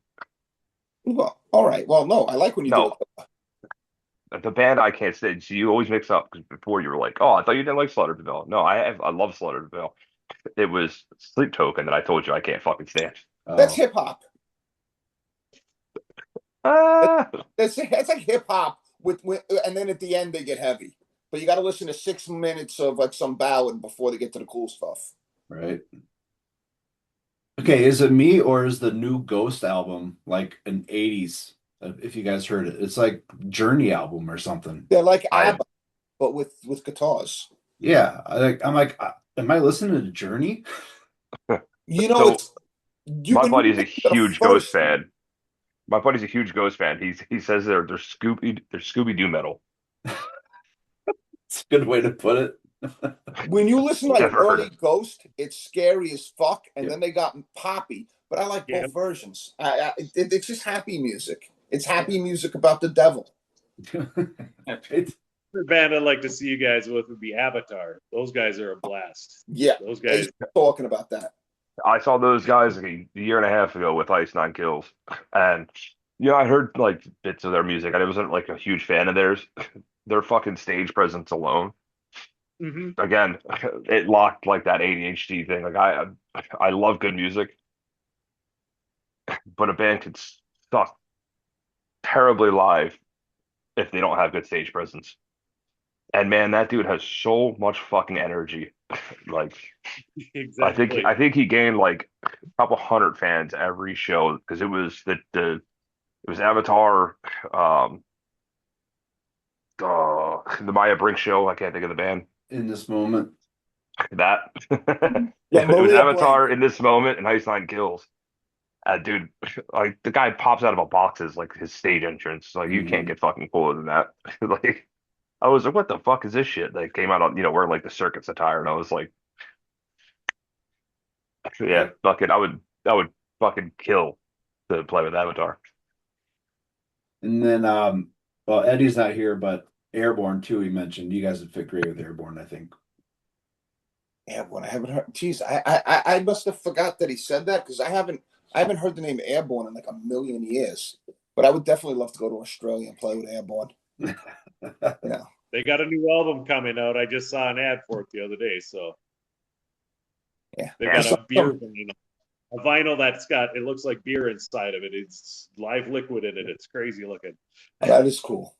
Well, all right. Well, no, I like when you do No, Attila. the band I can't stand. So you always mix up because before you were like, "Oh, I thought you didn't like Slaughter to Veil." No, I love Slaughter to Veil. It was Sleep Token that I told you I can't fucking stand. That's Oh, hip hop. Ah, That's like hip hop and then at the end they get heavy. But you got to listen to 6 minutes of like some ballad before they get to the cool stuff. right. Okay, is it me or is the new Ghost album like an 80s? If you guys heard it, it's like Journey album or something. They're like I ABBA, but with guitars. Yeah, I'm like, am I listening to Journey? You know, so it's you my when you buddy's a listen to the huge Ghost first fan. My buddy's a huge Ghost fan. He says they're Scooby Doo metal. It's a good way to put it. when you listen to like Never heard early it. Ghost, it's scary as fuck, and Yeah. then they got poppy. But I like Yeah. both versions. It's just happy music. It's happy music about the devil. Right? The band I'd like to see you guys with would be Avatar. Those guys are a blast. Yeah, Those Ace guys. was talking about that. I saw those guys like a year and a half ago with Ice Nine Kills, and I heard like bits of their music. I wasn't like a huge fan of theirs. Their fucking stage presence alone, Hmm. again, it locked like that ADHD thing. Like I love good music, but a band could suck terribly live if they don't have good stage presence. And man, that dude has so much fucking energy. Like Exactly. I think he gained like a couple hundred fans every show because it was it was Avatar, um, the Maya Brink show. I can't think of the band. In this moment. That Yeah, it was Maria Blank. Avatar in this moment and Ice Nine Kills. Dude, like the guy pops out of a box as like his stage entrance. Like you can't Mhm. get fucking cooler than that. Like I was like, what the fuck is this shit? They came out on wearing like the circus attire, and I was like, yeah, Yep. fuck it, I would fucking kill to play with Avatar. And then, well, Eddie's not here, but Airborne too. He mentioned you guys would fit great with Airborne, I think. Airborne. I haven't heard. Jeez, I must have forgot that he said that because I haven't heard the name Airborne in like a million years. But I would definitely love to go to Australia and play with Airborne. Yeah. They got a new album coming out. I just saw an ad for it the other day. So Yeah. they Yeah. got a beer vinyl. A vinyl that's got, it looks like beer inside of it. It's live liquid in it. It's crazy looking. That is cool.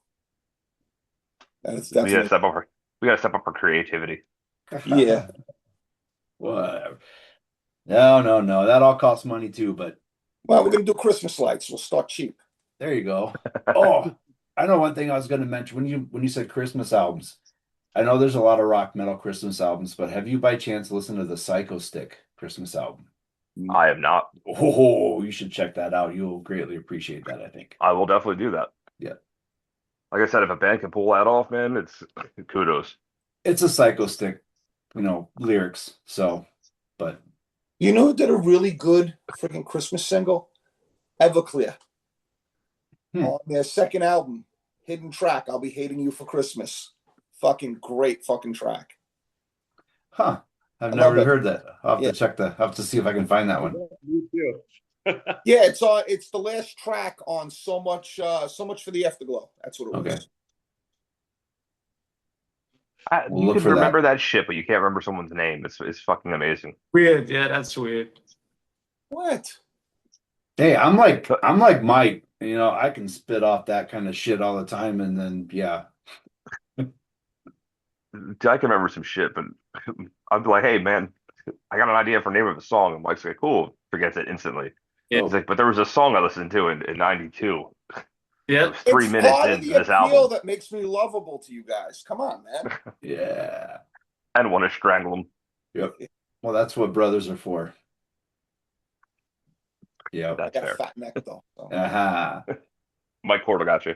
That is We gotta definitely. step up we gotta step up our creativity. Yeah. Whatever. No. That all costs money too, but Well, we're gonna do Christmas lights. We'll start cheap. there you go. Oh, I know one thing I was going to mention when you said Christmas albums. I know there's a lot of rock metal Christmas albums, but have you by chance listened to the Psycho Stick Christmas album? I am not. Oh, you should check that out. You'll greatly appreciate that, I think. I will definitely do that. Yeah. Like I said, if a band can pull that off, man, it's kudos. It's a Psycho Stick, lyrics. So, but You know who did a really good freaking Christmas single? Everclear. On their second album, Hidden Track, I'll Be Hating You for Christmas. Fucking great fucking track. huh. I've I never love it. heard that. I'll have Yeah. to check that. I'll have to see if I can find that one. Me too. Yeah, it's the last track on so much for the Afterglow. That's what it was. Okay. We'll You look can for that. remember that shit, but you can't remember someone's name. It's fucking amazing. Weird. Yeah, that's weird. What? Hey, I'm like Mike. I can spit off that kind of shit all the time, and then yeah. I can remember some shit, but I'd be like, hey man, I got an idea for name of a song. And Mike's like, cool, forgets it instantly. Yeah. He's like, but there was a song I listened to in '92. It Yeah. was 3 minutes part of into the this appeal album, that makes me lovable to you guys. Come on, man. Yeah. and want to strangle him. Yep. Well, that's what brothers are for. Yep. That's Got a fair. fat neck though. So. Aha. Mike Corda got you.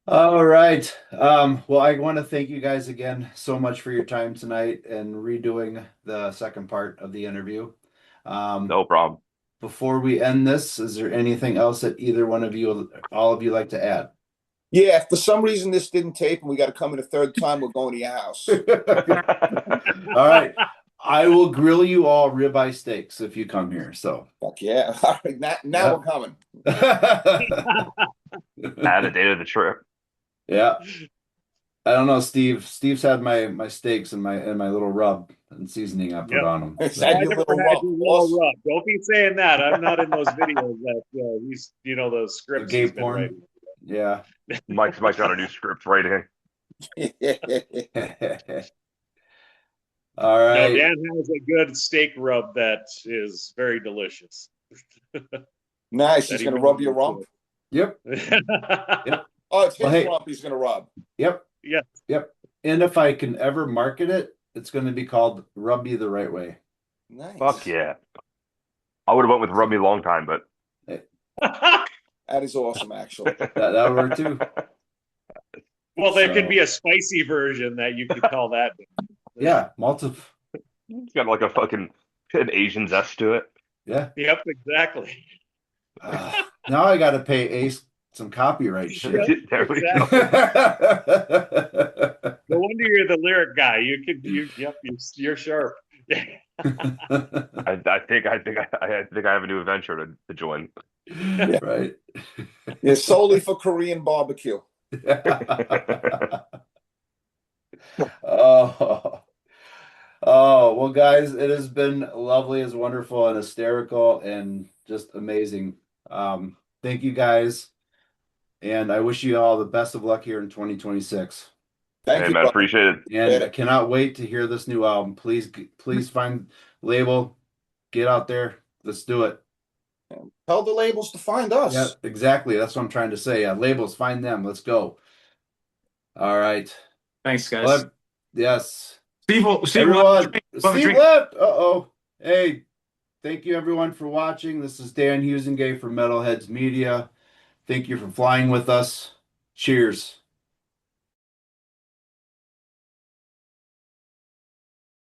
All right. Well, I want to thank you guys again so much for your time tonight and redoing the second part of the interview. No problem. Before we end this, is there anything else that either one of you, all of you, like to add? Yeah, if for some reason this didn't tape and we got to come in a third time, we're going to your house. All right. I will grill you all ribeye steaks if you come here. So Fuck yeah. All right, now Yep. we're coming. Add a day to the trip. Yeah. I don't know, Steve. Steve's had my steaks and my little rub and seasoning I put Yep. on them. Is I that your never little had rump, your boss? little rub. Don't be saying that. I'm not in those videos that he's, the scripts gay he's been porn. writing. Yeah. Mike's got a new script writing. All No, right. Dan has a good steak rub that is very delicious. Nice. That He's he going to knows rub your how to rump. Yep. Oh, it's his Well, hey. rump he's going to rub. Yep. Yes. Yep. And if I can ever market it, it's going to be called Rub You the Right Way. Nice. Fuck yeah. I would have went with Rub Me Long Time, but That is awesome, actually. That would work too. Well, there could So- be a spicy version that you could call that. Yeah, multiple. it's got like an Asian zest to it. Yeah. Yep, exactly. Now I got to pay Ace some copyright shit. There we Exactly. go. No wonder you're the lyric guy. You're sharp. I think I have a new adventure to join. Right. Yeah, solely for Korean barbecue. Oh. Oh, well, guys, it has been lovely, it's wonderful and hysterical and just amazing. Thank you guys. And I wish you all the best of luck here in 2026. Thank Hey you, man, brother. appreciate it. And I cannot wait to hear this new album. Please find label, get out there, let's do it. Tell the labels to find us. Yeah, exactly. That's what I'm trying to say. Yeah, labels, find them. Let's go. All right. Thanks, guys. Well, yes. Steve, Everyone, Have a Steve drink. left. Uh-oh. Hey, thank you everyone for watching. This is Dan Husengay from Metalheads Media. Thank you for flying with us. Cheers.